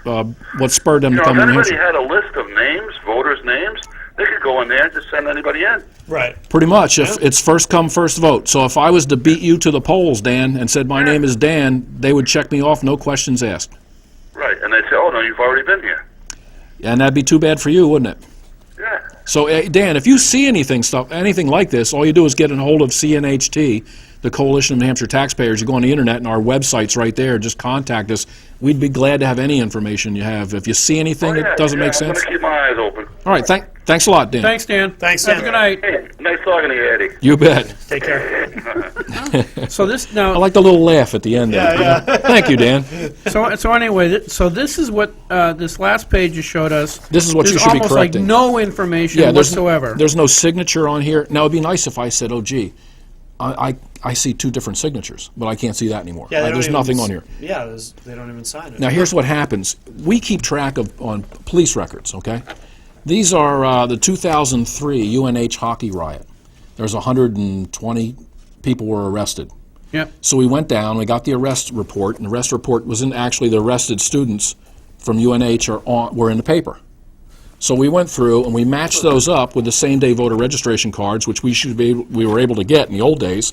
C: what spurred them to
D: If
C: come to New
D: anybody
C: Hampshire.
D: had a list of names, voters' names, they could go in there and just send anybody in.
A: Right.
C: Pretty much. If it's first come, first vote. So if I was to beat you to the polls, Dan, and said my name is Dan, they would check me off, no questions asked.
D: Right, and they'd say, oh, no, you've already been here.
C: And that'd be too bad for you, wouldn't it?
D: Yeah.
C: So, Dan, if you see anything like this, all you do is get a hold of CNHT, the Coalition of New Hampshire Taxpayers. You go on the internet, and our website's right there. Just contact us. We'd be glad to have any information you have. If you see anything that doesn't make
D: I'm
C: sense.
D: going to keep my eyes open.
C: All right, thanks a lot, Dan.
B: Thanks, Dan.
A: Thanks,
B: Have a
A: Dan.
B: good night.
D: Hey, nice talking to you, Eddie.
C: You bet.
A: Take care.
B: So this
C: I
B: now.
C: like the little laugh at the end there.
A: Yeah.
C: Thank you, Dan.
B: So anyway, so this is what this last page you showed us.
C: This is what you
B: There's
C: should be
B: almost
C: correcting.
B: like no information
C: There's
B: whatsoever.
C: There's no signature on here. Now, it'd be nice if I said, oh, gee, I see two different signatures, but I can't see that anymore.
A: Yeah, they don't
C: There's
A: even
C: nothing on here.
A: Yeah, they don't even sign it.
C: Now, here's what happens. We keep track on police records, okay? These are the 2003 UNH hockey riot. There's 120 people were arrested.
B: Yep.
C: So we went down, we got the arrest report, and the arrest report was in actually the arrested students from UNH were in the paper. So we went through and we matched those up with the same-day voter registration cards, which we were able to get in the old days.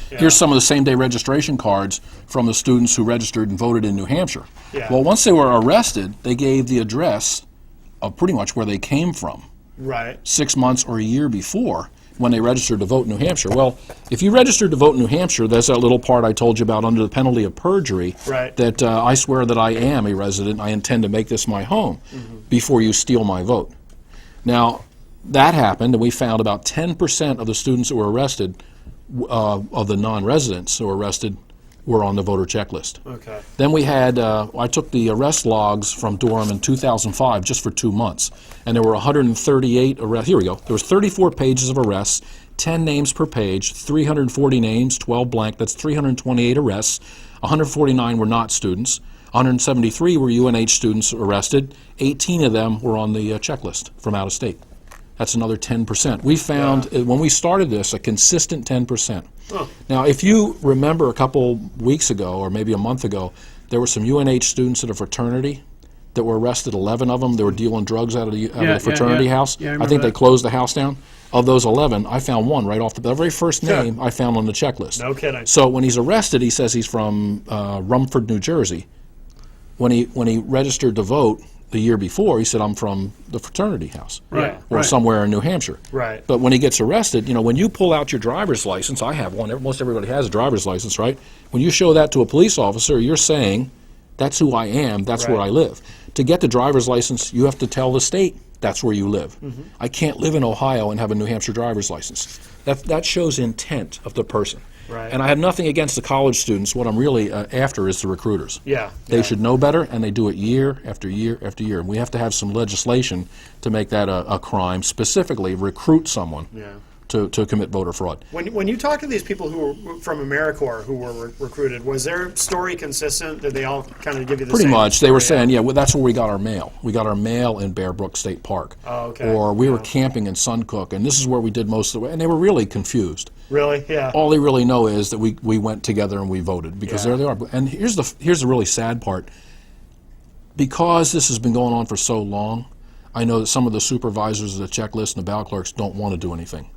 A: Yeah.
C: Here's some of the same-day registration cards from the students who registered and voted in New Hampshire.
A: Yeah.
C: Well, once they were arrested, they gave the address of pretty much where they came from
A: Right.
C: 6 months or a year before when they registered to vote in New Hampshire. Well, if you registered to vote in New Hampshire, there's that little part I told you about under the penalty of perjury,
A: Right.
C: that I swear that I am a resident, I intend to make this my home, before you steal my vote. Now, that happened, and we found about 10% of the students that were arrested, of the non-residents who were arrested, were on the voter checklist.
A: Okay.
C: Then we had, I took the arrest logs from Durham in 2005 just for 2 months, and there were 138 arrests. Here we go. There was 34 pages of arrests, 10 names per page, 340 names, 12 blank. That's 328 arrests. 149 were not students. 173 were UNH students arrested. 18 of them were on the checklist from out of state. That's another 10%. We found, when we started this, a consistent 10%.
A: Oh.
C: Now, if you remember a couple weeks ago, or maybe a month ago, there were some UNH students at a fraternity that were arrested, 11 of them. They were dealing drugs out of the fraternity house.
B: Yeah, I
C: I
B: remember
C: think they
B: that.
C: closed the house down. Of those 11, I found one right off the very first name I found on the checklist.
A: No kidding.
C: So when he's arrested, he says he's from Rumford, New Jersey. When he registered to vote the year before, he said, I'm from the fraternity house.
B: Right.
A: Yeah.
C: Or
B: right.
C: somewhere in New Hampshire.
A: Right.
C: But when he gets arrested, when you pull out your driver's license, I have one, most everybody has a driver's license, right? When you show that to a police officer, you're saying, that's who I am, that's where
A: Right.
C: I live. To get the driver's license, you have to tell the state that's where you live. I can't live in Ohio and have a New Hampshire driver's license. That shows intent of the person.
A: Right.
C: And I have nothing against the college students. What I'm really after is the recruiters.
A: Yeah.
C: They
A: yeah.
C: should know better, and they do it year after year after year. And we have to have some legislation to make that a crime, specifically recruit someone
A: Yeah.
C: to commit voter fraud.
A: When you talk to these people who were from AmeriCorps who were recruited, was their story consistent? Did they all kind of give you the
C: Pretty
A: same
C: much. They were
A: story?
C: saying, well, that's where we got our mail. We got our mail in Bear Brook State Park.
A: Oh, okay.
C: Or we were
A: Yeah.
C: camping in Suncook, and this is where we did most of the way. And they were really confused.
A: Really? Yeah.
C: All they really know is that we went together and we voted, because
A: Yeah.
C: there they are. And here's the really sad part. Because this has been going on for so long, I know that some of the supervisors of the checklist and the ballot clerks don't want to do anything.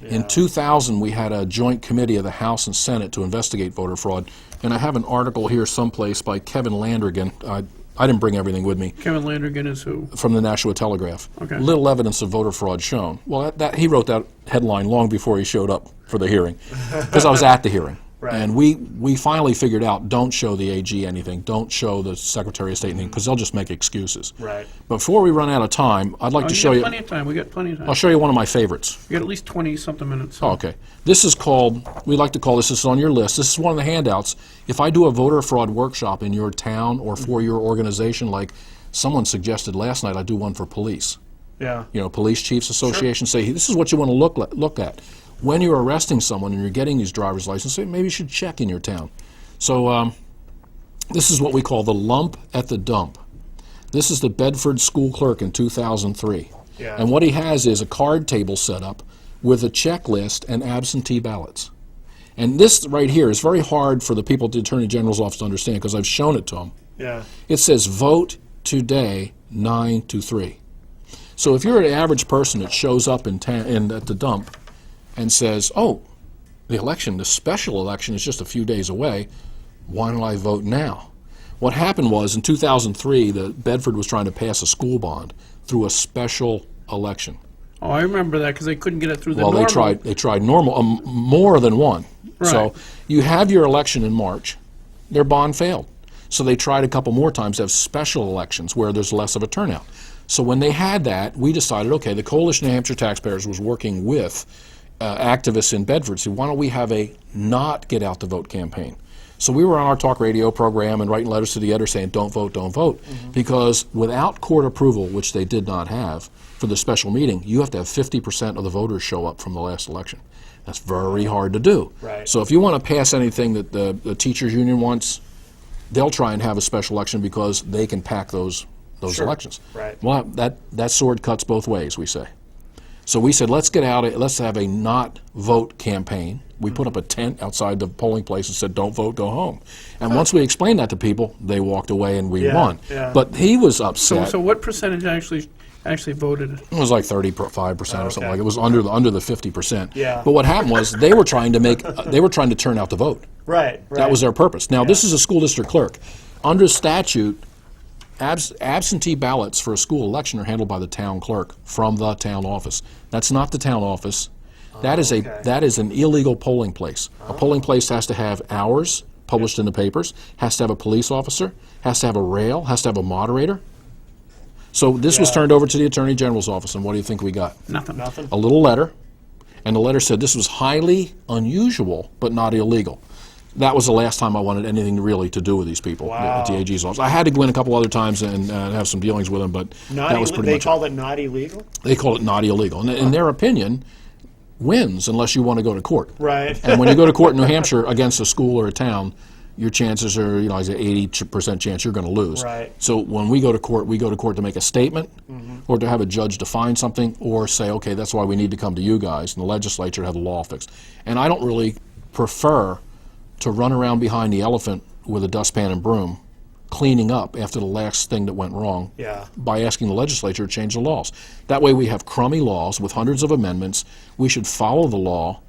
C: In 2000, we had a joint committee of the House and Senate to investigate voter fraud, and I have an article here someplace by Kevin Landrigan. I didn't bring everything with me.
B: Kevin Landrigan is who?
C: From the Nashua Telegraph.
B: Okay.
C: Little evidence of voter fraud shown. Well, he wrote that headline long before he showed up for the hearing, because I was at the hearing.
A: Right.
C: And we finally figured out, don't show the AG anything, don't show the Secretary of State anything, because they'll just make excuses.
A: Right.
C: Before we run out of time, I'd like
B: Oh,
C: to
B: you
C: show
B: got
C: you.
B: plenty of time. We got plenty of time.
C: I'll show you one of my favorites.
B: We got at least 20-something minutes.
C: Oh, okay. This is called, we like to call this is on your list. This is one of the handouts. If I do a voter fraud workshop in your town or for your organization, like someone suggested last night, I do one for police.
A: Yeah.
C: Police Chiefs Association, say, this is what you want to look at. When you're arresting someone and you're getting these driver's licenses, maybe you should check in your town. So this is what we call the lump at the dump. This is the Bedford school clerk in 2003.
A: Yeah.
C: And what he has is a card table set up with a checklist and absentee ballots. And this right here is very hard for the people at the Attorney General's office to understand, because I've shown it to them.
A: Yeah.
C: It says vote today 9 to 3. So if you're an average person that shows up at the dump and says, oh, the special election is just a few days away, why don't I vote now? What happened was, in 2003, Bedford was trying to pass a school bond through a special election.
B: Oh, I remember that because they couldn't get it through the
C: Well,
B: normal.
C: they tried normal, more than one.
B: Right.
C: So you have your election in March, their bond failed. So they tried a couple more times to have special elections where there's less of a turnout. So when they had that, we decided, okay, the Coalition of New Hampshire Taxpayers was working with activists in Bedford, said, why don't we have a not get out the vote campaign? So we were on our talk radio program and writing letters to the editor saying, don't vote, because without court approval, which they did not have for the special meeting, you have to have 50% of the voters show up from the last election. That's very hard to do.
A: Right.
C: So if you want to pass anything that the teachers union wants, they'll try and have a special election because they can pack those
A: Sure.
C: elections.
A: Right.
C: Well, that sword cuts both ways, we say. So we said, let's have a not vote campaign. We put up a tent outside the polling place and said, don't vote, go home. And once we explained that to people, they walked away and we won.
A: Yeah.
C: But he was
B: So,
C: upset.
B: so what percentage actually voted?
C: It was like 35% or something like it. It was under the 50%.
A: Yeah.
C: But what happened was they were trying to turn out the vote.
A: Right.
C: That was their purpose. Now, this is a school district clerk. Under statute, absentee ballots for a school election are handled by the town clerk from the town office. That's not the town office. That is an illegal polling place. A polling place has to have hours published in the papers, has to have a police officer, has to have a rail, has to have a moderator. So this was turned over to the Attorney General's office, and what do you think we got?
B: Nothing.
A: Nothing.
C: A little letter, and the letter said this was highly unusual but not illegal. That was the last time I wanted anything really to do with these people at the AG's office. I had to go in a couple other times and have some dealings with them, but that was pretty much
A: They called it not illegal?
C: They called it not illegal. And in their opinion, wins unless you want to go to court.
A: Right.
C: And when you go to court in New Hampshire against a school or a town, your chances are, I say 80% chance you're going to lose.
A: Right.
C: So when we go to court to make a statement or to have a judge define something or say, okay, that's why we need to come to you guys and the legislature to have the law fixed. And I don't really prefer to run around behind the elephant with a dustpan and broom cleaning up after the last thing that went wrong by asking the legislature to change the laws. That way we have crummy laws with hundreds of amendments. We should follow the law.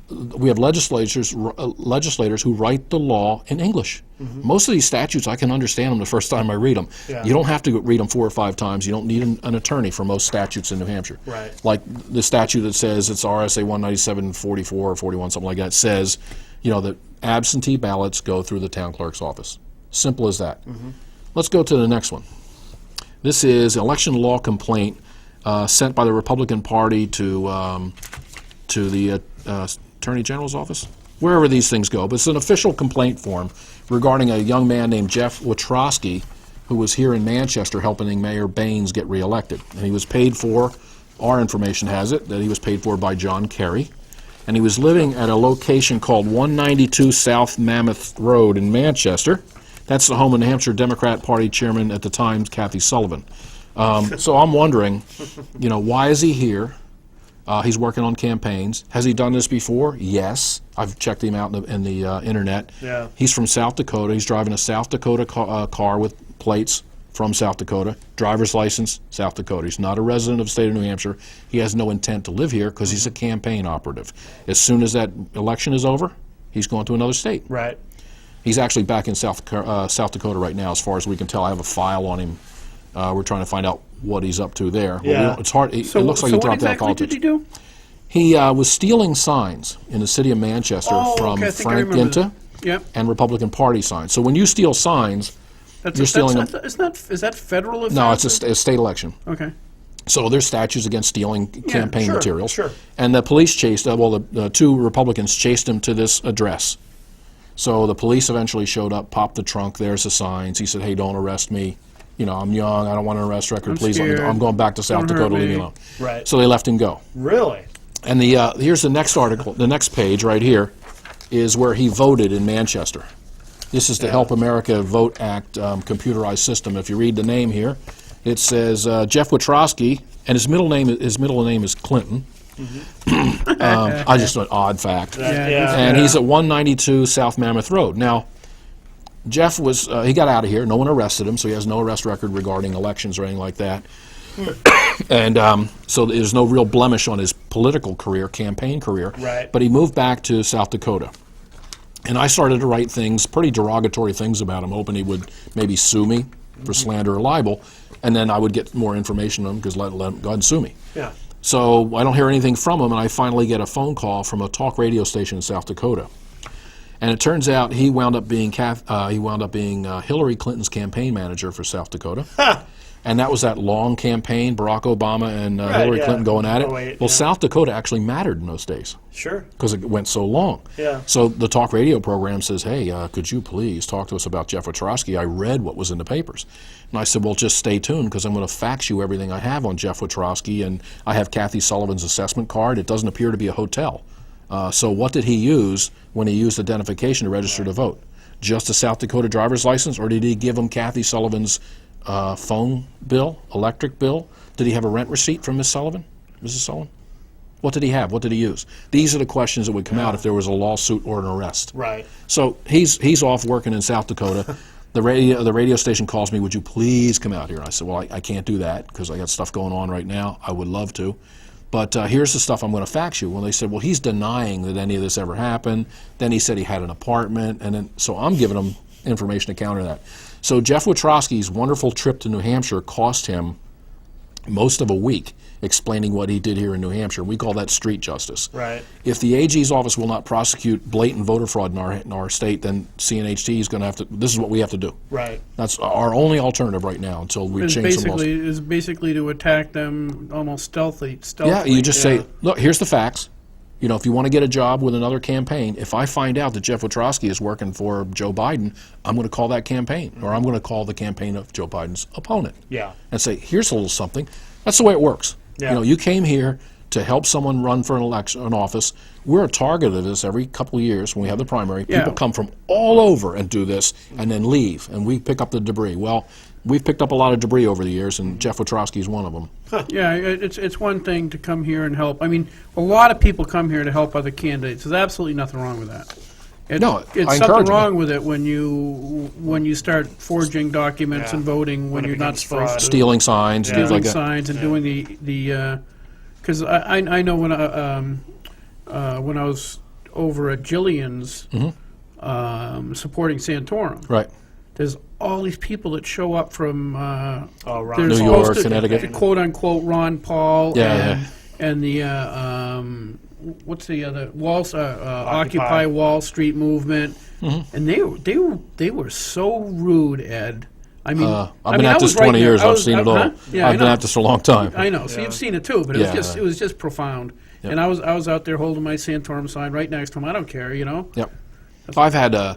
C: We have legislators who write the law in English. Most of these statutes, I can understand them the first time I read them.
A: Yeah.
C: You don't have to read them 4 or 5 times. You don't need an attorney for most statutes in New Hampshire.
A: Right.
C: Like the statute that says it's RSA 197-44 or 41, something like that, says, that absentee ballots go through the town clerk's office. Simple as that. Let's go to the next one. This is an election law complaint sent by the Republican Party to the Attorney General's office, wherever these things go. But it's an official complaint form regarding a young man named Jeff Watrosky, who was here in Manchester helping Mayor Baines get reelected. And he was paid for, our information has it, that he was paid for by John Kerry. And he was living at a location called 192 South Mammoth Road in Manchester. That's the home of New Hampshire Democrat Party chairman at the time, Kathy Sullivan. So I'm wondering, why is he here? He's working on campaigns. Has he done this before? Yes. I've checked him out in the internet.
A: Yeah.
C: He's from South Dakota. He's driving a South Dakota car with plates from South Dakota. Driver's license, South Dakota. He's not a resident of the state of New Hampshire. He has no intent to live here because he's a campaign operative. As soon as that election is over, he's going to another state.
A: Right.
C: He's actually back in South Dakota right now, as far as we can tell. I have a file on him. We're trying to find out what he's up to there.
A: Yeah.
C: It's hard. It looks like he dropped out of
B: what exactly
C: politics.
B: did he do?
C: He was stealing signs in the city of Manchester from
B: I think I
C: Frank
B: remember
C: Ginta
B: that. Yep.
C: and Republican Party signs. So when you steal signs,
B: That's
C: you're stealing them.
B: is that federal offense?
C: No, it's a state election.
B: Okay.
C: So there's statutes against stealing campaign
A: sure,
C: materials.
A: sure.
C: And the police chased, the 2 Republicans chased him to this address. So the police eventually showed up, popped the trunk, there's the signs. He said, hey, don't arrest me. I'm young, I don't want an arrest record. Please let me go.
B: scared.
C: I'm going back to South
B: Don't hurt
C: Dakota, leave me
B: me.
C: alone.
A: Right.
C: So they left him go.
A: Really?
C: And here's the next article, the next page right here, is where he voted in Manchester. This is the Help America Vote Act computerized system. If you read the name here, it says Jeff Watrosky, and his middle name is Clinton. I just an odd fact. And he's at 192 South Mammoth Road. Now, Jeff he got out of here. No one arrested him, so he has no arrest record regarding elections or anything like that. And so there's no real blemish on his political career, campaign career.
A: Right.
C: But he moved back to South Dakota. And I started to write pretty derogatory things about him, hoping he would maybe sue me for slander or libel. And then I would get more information on him because let him go ahead and sue me.
A: Yeah.
C: So I don't hear anything from him, and I finally get a phone call from a talk radio station in South Dakota. And it turns out he wound up being Hillary Clinton's campaign manager for South Dakota. And that was that long campaign, Barack Obama and Hillary Clinton going at it. Well, South Dakota actually mattered in those days
A: Sure.
C: because it went so long.
A: Yeah.
C: So the talk radio program says, hey, could you please talk to us about Jeff Watrosky? I read what was in the papers. And I said, well, just stay tuned because I'm going to fax you everything I have on Jeff Watrosky, and I have Kathy Sullivan's assessment card. It doesn't appear to be a hotel. So what did he use when he used identification to register to vote? Just a South Dakota driver's license, or did he give him Kathy Sullivan's phone bill, electric bill? Did he have a rent receipt from Mrs. Sullivan? What did he have? What did he use? These are the questions that would come out if there was a lawsuit or an arrest.
A: Right.
C: So he's off working in South Dakota. The radio station calls me, would you please come out here? I said, well, I can't do that because I got stuff going on right now. I would love to. But here's the stuff I'm going to fax you. Well, they said, well, he's denying that any of this ever happened. Then he said he had an apartment. And then, so I'm giving him information to counter that. So Jeff Witrowski's wonderful trip to New Hampshire cost him most of a week explaining what he did here in New Hampshire. We call that street justice.
A: Right.
C: If the AG's office will not prosecute blatant voter fraud in our state, then CNHT is going to have to, this is what we have to do.
A: Right.
C: That's our only alternative right now until we change some laws.
B: Is basically to attack them almost stealthily.
C: Yeah, you just say, look, here's the facts. You know, if you want to get a job with another campaign, if I find out that Jeff Witrowski is working for Joe Biden, I'm going to call that campaign, or I'm going to call the campaign of Joe Biden's opponent.
A: Yeah.
C: And say, here's a little something. That's the way it works.
A: Yeah.
C: You know, you came here to help someone run for an office. We're a target of this every couple of years when we have the primary.
B: Yeah.
C: People come from all over and do this and then leave, and we pick up the debris. Well, we've picked up a lot of debris over the years, and Jeff Witrowski is one of them.
B: Yeah, it's one thing to come here and help. I mean, a lot of people come here to help other candidates. There's absolutely nothing wrong with that.
C: No,
B: it's
C: I
B: something
C: encourage it.
B: wrong with it when you start forging documents
A: Yeah.
B: and voting when
A: When it
B: you're not
A: becomes
B: supposed
A: fraud.
B: to.
C: Stealing signs, things
B: Doing
C: like that.
B: signs and doing the because I know when I was over at Jillian's supporting Santorum.
C: Right.
B: There's all these people that show up from
A: Ron
B: they're
C: New
B: supposed
C: York,
B: to-
C: Connecticut.
B: the quote unquote Ron Paul
C: Yeah,
B: and the what's the other Occupy Wall Street movement,
C: Mm-hmm.
B: and they were so rude, Ed. I mean,
C: I've been at this 20 years. I've seen it all.
B: Yeah, I
C: I've been
B: know.
C: at this a long time.
B: I know. So you've seen it too, but it
C: Yeah.
B: was just profound.
C: Yep.
B: And I was out there holding my Santorum sign right next to him. I don't care, you know.
C: Yep. I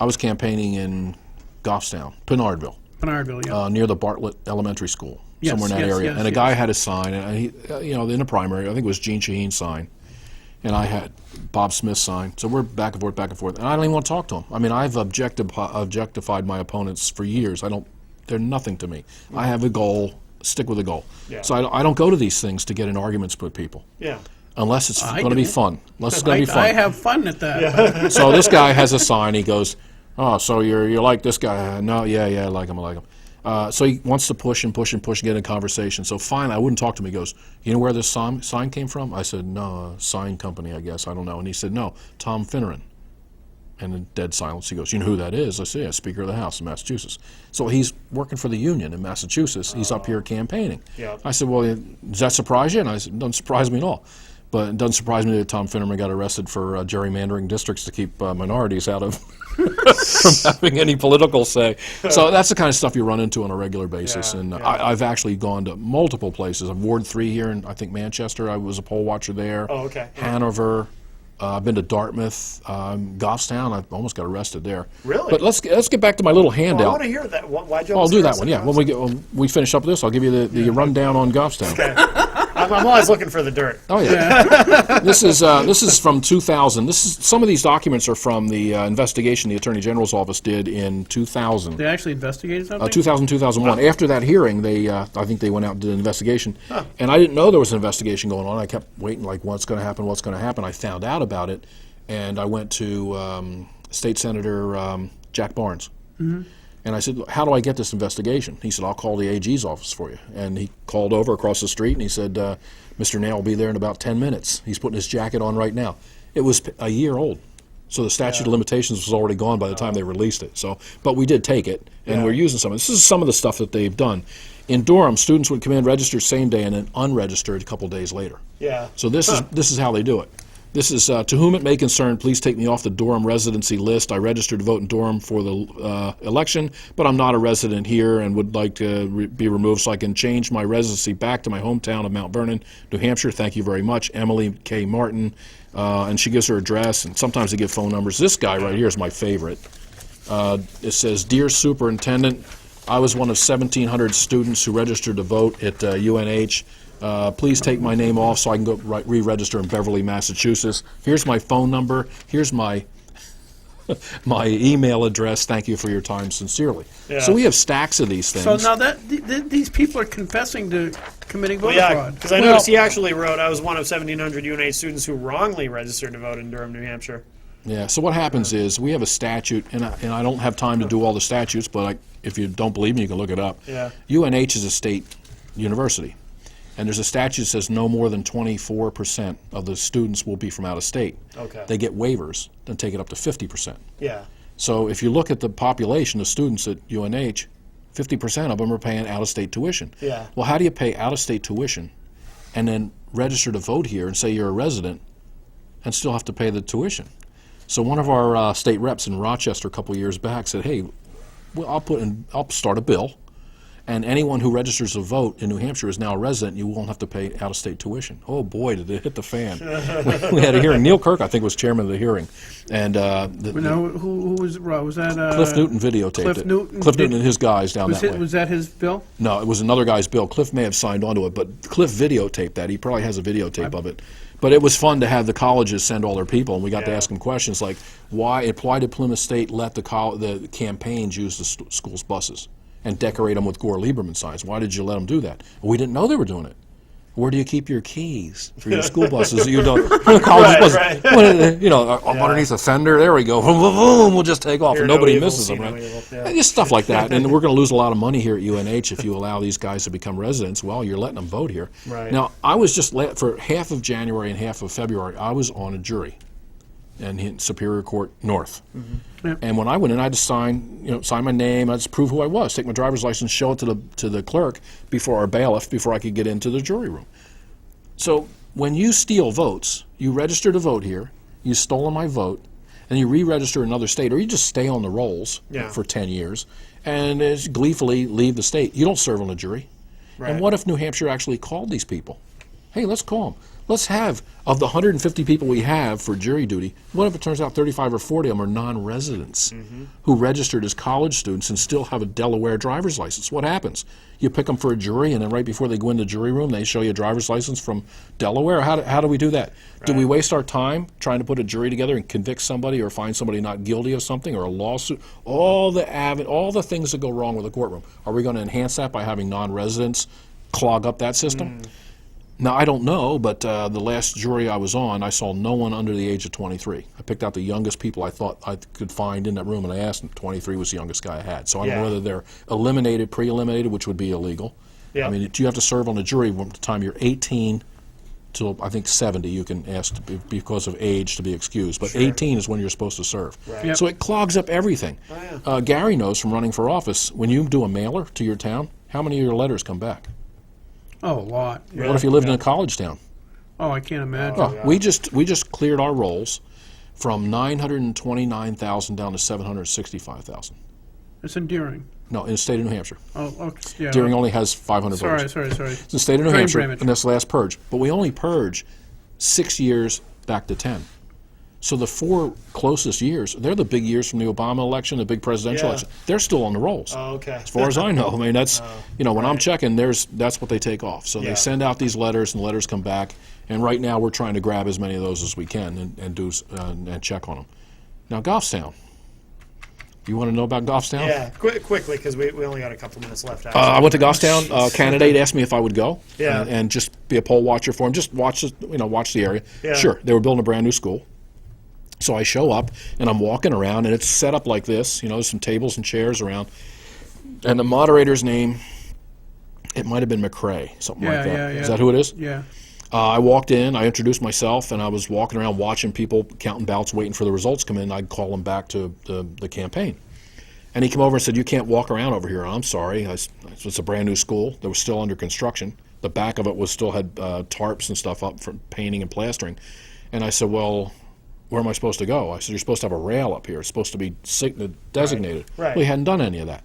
C: was campaigning in Goffstown, Pinardville,
B: Bernardville, yeah.
C: near the Bartlett Elementary School,
B: Yes,
C: somewhere in that
B: yes,
C: area.
B: yes,
C: and a
B: yes.
C: guy had a sign, and he, in the primary, I think it was Gene Shaheen's sign, and I had Bob Smith's sign. So we're back and forth, and I don't even want to talk to him. I mean, I've objectified my opponents for years. They're nothing to me. I have a goal. Stick with the goal.
A: Yeah.
C: So I don't go to these things to get in arguments with people.
A: Yeah.
C: Unless it's
B: I
C: going to be
B: do.
C: fun. Unless it's going to be fun.
B: I have fun at that.
C: So this guy has a sign. He goes, "Oh, so you're like this guy?" No, yeah, I like him. So he wants to push and get in a conversation. So finally, I wouldn't talk to him. He goes, "You know where this sign came from?" I said, "No, sign company, I guess. I don't know." And he said, "No, Tom Finneran." And in dead silence, he goes, "You know who that is?" I said, "Yeah, Speaker of the House in Massachusetts." So he's working for the union in Massachusetts. He's up here campaigning.
A: Yeah.
C: I said, "Well, does that surprise you?" And I said, "It doesn't surprise me at all." But it doesn't surprise me that Tom Finneran got arrested for gerrymandering districts to keep minorities out of from having any political say. So that's the kind of stuff you run into on a regular basis.
A: Yeah,
C: And
A: yeah.
C: I've actually gone to multiple places. Ward 3 here in, I think, Manchester. I was a poll watcher there.
A: Oh, okay.
C: Hanover. I've been to Dartmouth, Goffstown. I almost got arrested there.
A: Really?
C: But let's get back to my little
A: Well, I
C: handout.
A: want to hear that. Why'd you
C: I'll
A: almost
C: do
A: get
C: that
A: us
C: one.
A: in
C: Yeah, when
A: Goffstown?
C: we finish up this, I'll give you the rundown on Goffstown.
A: I'm always looking for the dirt.
C: Oh yeah. This is from 2000. Some of these documents are from the investigation the Attorney General's office did in 2000.
B: They actually investigated something.
C: 2000, 2001. After that hearing, they I think they went out and did an investigation. And I didn't know there was an investigation going on. I kept waiting, like, what's going to happen? I found out about it, and I went to State Senator Jack Barnes. And I said, "How do I get this investigation?" He said, "I'll call the AG's office for you." And he called over across the street, and he said, "Mr. Nail will be there in about 10 minutes. He's putting his jacket on right now." It was a year old. So the statute of limitations was already gone by the time they released it. So, but we did take it, and we're using some of it. This is some of the stuff that they've done. In Durham, students would come in, register same day, and then unregistered a couple days later.
A: Yeah.
C: So this is how they do it. This is, "To whom it may concern, please take me off the Durham residency list. I registered to vote in Durham for the election, but I'm not a resident here and would like to be removed so I can change my residency back to my hometown of Mount Vernon, New Hampshire. Thank you very much, Emily K. Martin." And she gives her address, and sometimes they give phone numbers. This guy right here is my favorite. It says, "Dear Superintendent, I was one of 1,700 students who registered to vote at UNH. Please take my name off so I can go re-register in Beverly, Massachusetts. Here's my phone number. Here's my my email address. Thank you for your time, sincerely."
A: Yeah.
C: So we have stacks of these things.
B: So now that these people are confessing to committing
A: Well,
B: voter
A: yeah,
B: fraud.
A: because I noticed he actually wrote, I was one of 1,700 UNH students who wrongly registered to vote in Durham, New Hampshire.
C: Yeah, so what happens is we have a statute, and I don't have time to do all the statutes, but if you don't believe me, you can look it up.
A: Yeah.
C: UNH is a state university, and there's a statute that says no more than 24% of the students will be from out of state.
A: Okay.
C: They get waivers and take it up to 50%.
A: Yeah.
C: So if you look at the population of students at UNH, 50% of them are paying out-of-state tuition.
A: Yeah.
C: Well, how do you pay out-of-state tuition and then register to vote here and say you're a resident and still have to pay the tuition? So one of our state reps in Rochester a couple years back said, hey, well, I'll start a bill, and anyone who registers to vote in New Hampshire is now a resident. You won't have to pay out-of-state tuition. Oh boy, did it hit the fan! We had a hearing. Neil Kirk, I think, was chairman of the hearing, and
B: Now, who was that?
C: Cliff Newton videotaped
B: Cliff
C: it.
B: Newton
C: Cliff
B: did-
C: Newton and his guys down that way.
B: Was that his bill?
C: No, it was another guy's bill. Cliff may have signed onto it, but Cliff videotaped that. He probably has a videotape of it. But it was fun to have the colleges send all their people, and we got to
A: Yeah.
C: ask them questions like, why did Plymouth State let the campaigns use the school's buses and decorate them with Gore Lieberman signs? Why did you let them do that? We didn't know they were doing it. Where do you keep your keys for your school buses? You don't. College
A: Right,
C: buses,
A: right.
C: underneath a fender. There we go. Boom, boom, boom, we'll just take off,
A: Hear
C: and
A: no
C: nobody
A: evil,
C: misses
A: see
C: them,
A: no
C: right?
A: evil, yeah.
C: And just stuff like that. And we're going to lose a lot of money here at UNH if you allow these guys to become residents. Well, you're letting them vote here.
A: Right.
C: Now, I was just for half of January and half of February, I was on a jury in Superior Court North.
B: Yep.
C: And when I went in, I had to sign my name. I just prove who I was, take my driver's license, show it to the clerk before our bailiff before I could get into the jury room. So when you steal votes, you register to vote here, you stolen my vote, and you re-register in another state, or you just stay on the rolls
A: Yeah.
C: for 10 years and gleefully leave the state. You don't serve on a jury.
A: Right.
C: And what if New Hampshire actually called these people? Hey, let's call them. Let's have, of the 150 people we have for jury duty, what if it turns out 35 or 40 of them are non-residents who registered as college students and still have a Delaware driver's license? What happens? You pick them for a jury, and then right before they go in the jury room, they show you a driver's license from Delaware? How do we do that? Do we waste our time trying to put a jury together and convict somebody or find somebody not guilty of something or a lawsuit? All the things that go wrong with a courtroom. Are we going to enhance that by having non-residents clog up that system? Now, I don't know, but the last jury I was on, I saw no one under the age of 23. I picked out the youngest people I thought I could find in that room, and I asked them. 23 was the youngest guy I had. So I don't know whether they're pre-eliminated, which would be illegal.
A: Yeah.
C: I mean, you have to serve on a jury from the time you're 18 till, I think, 70. You can ask because of age to be excused. But 18 is when you're supposed to serve.
A: Right.
B: Yep.
C: So it clogs up everything.
A: Oh, yeah.
C: Gary knows from running for office, when you do a mailer to your town, how many of your letters come back?
B: Oh, a lot. Yeah.
C: What if you lived in a college town?
B: Oh, I can't imagine.
C: Oh, we just cleared our rolls from 929,000 down to 765,000.
B: It's endearing.
C: No, in the state of New Hampshire.
B: Oh, okay. Yeah.
C: Deering only has 500
B: Sorry.
C: voters. It's the state of New
B: Brain
C: Hampshire
B: damage.
C: in this last purge. But we only purge 6 years back to 10. So the 4 closest years, they're the big years from the Obama election, the big presidential
A: Yeah.
C: election. They're still on the rolls.
A: Oh, okay.
C: As far as I know. I mean, that's, when I'm checking, that's what they take off. So
A: Yeah.
C: they send out these letters, and the letters come back. And right now we're trying to grab as many of those as we can and check on them. Now, Goffstown. You want to know about Goffstown?
A: Yeah, quickly, because we only got a couple minutes left.
C: I went to Goffstown. A candidate asked me if I would go
A: Yeah.
C: and just be a poll watcher for him. Just watch the area.
A: Yeah.
C: Sure, they were building a brand new school. So I show up, and I'm walking around, and it's set up like this. There's some tables and chairs around. And the moderator's name, it might have been McCrae, something like that.
B: Yeah.
C: Is that who it is?
B: Yeah.
C: I walked in, I introduced myself, and I was walking around watching people counting ballots, waiting for the results to come in. I'd call them back to the campaign. And he came over and said, "You can't walk around over here." I'm sorry. It's a brand new school that was still under construction. The back of it still had tarps and stuff up for painting and plastering. And I said, "Well, where am I supposed to go?" I said, "You're supposed to have a rail up here. It's supposed to be designated."
A: Right.
C: Well, he hadn't done any of that.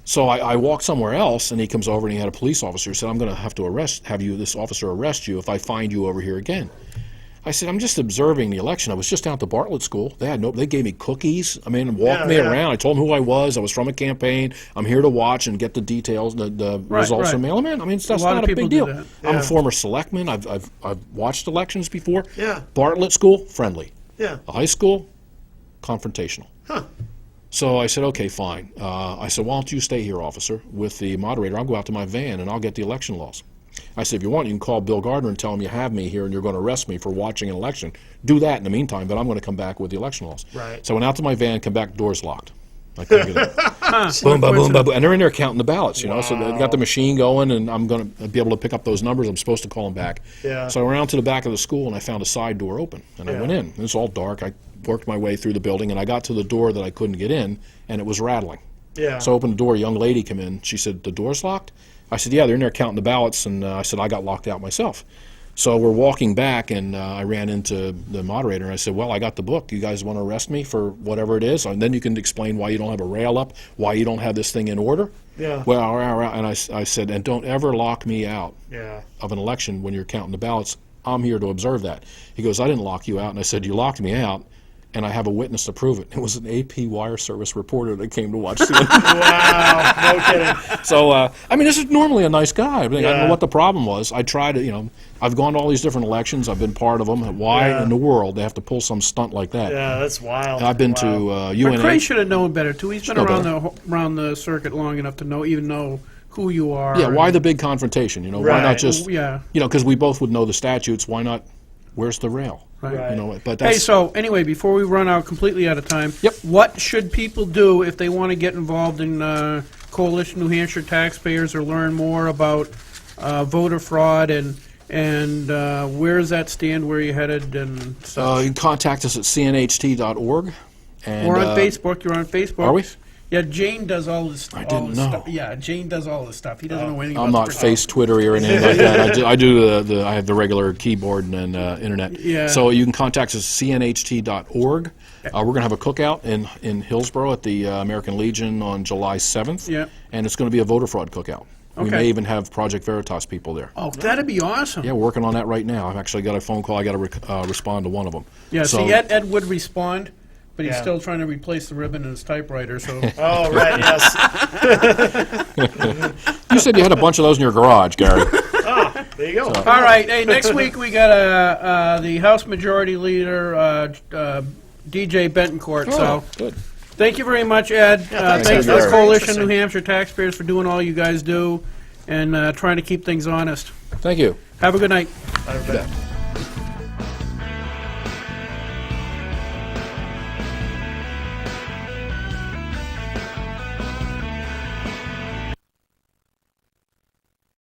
C: So I walked somewhere else, and he comes over and he had a police officer. He said, "I'm going to have to this officer arrest you if I find you over here again." I said, "I'm just observing the election. I was just down at the Bartlett School. They gave me cookies. Walked me around. I told them who I was. I was from a campaign. I'm here to watch and get the details, the results from mail. Man, that's
B: lot
C: not
B: of
C: a big
B: people
C: deal.
B: do that.
C: I'm
A: Yeah.
C: a former selectman. I've watched elections before.
A: Yeah.
C: Bartlett School, friendly.
A: Yeah.
C: A high school, confrontational.
A: Huh.
C: So I said, "Okay, fine." I said, "Why don't you stay here, officer, with the moderator? I'll go out to my van and I'll get the election laws." I said, if you want, you can call Bill Gardner and tell him you have me here and you're going to arrest me for watching an election. Do that in the meantime, but I'm going to come back with the election laws.
A: Right.
C: So I went out to my van, come back, door's locked. I couldn't get in. Boom, boom, boom, boom, boom. And they're in there counting the ballots, you know. So they got the machine going, and I'm going to be able to pick up those numbers. I'm supposed to call them back.
A: Yeah.
C: So I went around to the back of the school, and I found a side door open. And I went in. It was all dark. I worked my way through the building, and I got to the door that I couldn't get in, and it was rattling.
A: Yeah.
C: So I opened the door. A young lady came in. She said, the door's locked? I said, yeah, they're in there counting the ballots. And I said, I got locked out myself. So we're walking back, and I ran into the moderator, and I said, well, I got the book. You guys want to arrest me for whatever it is? And then you can explain why you don't have a rail up, why you don't have this thing in order.
A: Yeah.
C: Well, and I said, and don't ever lock me out
A: Yeah.
C: of an election when you're counting the ballots. I'm here to observe that. He goes, I didn't lock you out. And I said, you locked me out, and I have a witness to prove it. It was an AP Wire Service reporter that came to watch CNN.
A: Wow. No kidding.
C: So, I mean, this is normally a nice guy. I don't
A: Yeah.
C: know what the problem was. I tried to, you know, I've gone to all these different elections. I've been part of them. Why
A: Yeah.
C: in the world they have to pull some stunt like that?
A: Yeah, that's wild.
C: I've been
A: Wow.
C: to
B: But Craig
C: UNH.
B: should have known better too. He's been
C: know
B: around the circuit long enough to know who you are.
C: Yeah, why
B: and-
C: the big confrontation? You know, why
A: Right.
C: not just,
B: Yeah.
C: you know, because we both would know the statutes. Why not? Where's the rail?
B: Right.
C: You know, but
B: Hey,
C: that's
B: so anyway, before we run out completely out of time,
C: Yep.
B: what should people do if they want to get involved in Coalition New Hampshire Taxpayers or learn more about voter fraud and where does that stand? Where are you headed and stuff?
C: you can contact us at cnht.org. And,
B: We're on Facebook. You're on Facebook.
C: Are we?
B: Yeah, Jane does all this.
C: I
B: all
C: didn't
B: this
C: know.
B: Stuff. Yeah, Jane does all this stuff. He doesn't know anything
C: I'm
B: about
C: not
B: the
C: face Twittery or anything like that. I do the I have the regular keyboard and internet.
B: Yeah.
C: So you can contact us at cnht.org. We're going to have a cookout in Hillsborough at the American Legion on July 7th.
B: Yeah.
C: And it's going to be a voter fraud cookout. We
B: Okay.
C: may even have Project Veritas people there.
B: Oh, that'd be awesome.
C: Yeah, we're working on that right now. I've actually got a phone call. I got to respond to one of them.
B: Yeah,
C: So,
B: see, Ed would respond, but he's
A: Yeah.
B: still trying to replace the ribbon in his typewriter, so...
A: Oh, right, yes.
C: you said you had a bunch of those in your garage, Gary.
A: There you go.
B: All right, hey, next week we got the House Majority Leader, DJ Betancourt, so...
C: Good.
B: Thank you very much, Ed.
A: thanks,
B: Thanks
C: Ed.
B: to the
C: Very
B: Coalition
A: interesting.
B: New Hampshire Taxpayers for doing all you guys do and trying to keep things honest.
C: Thank you.
B: Have a good night.
A: Bye, everybody.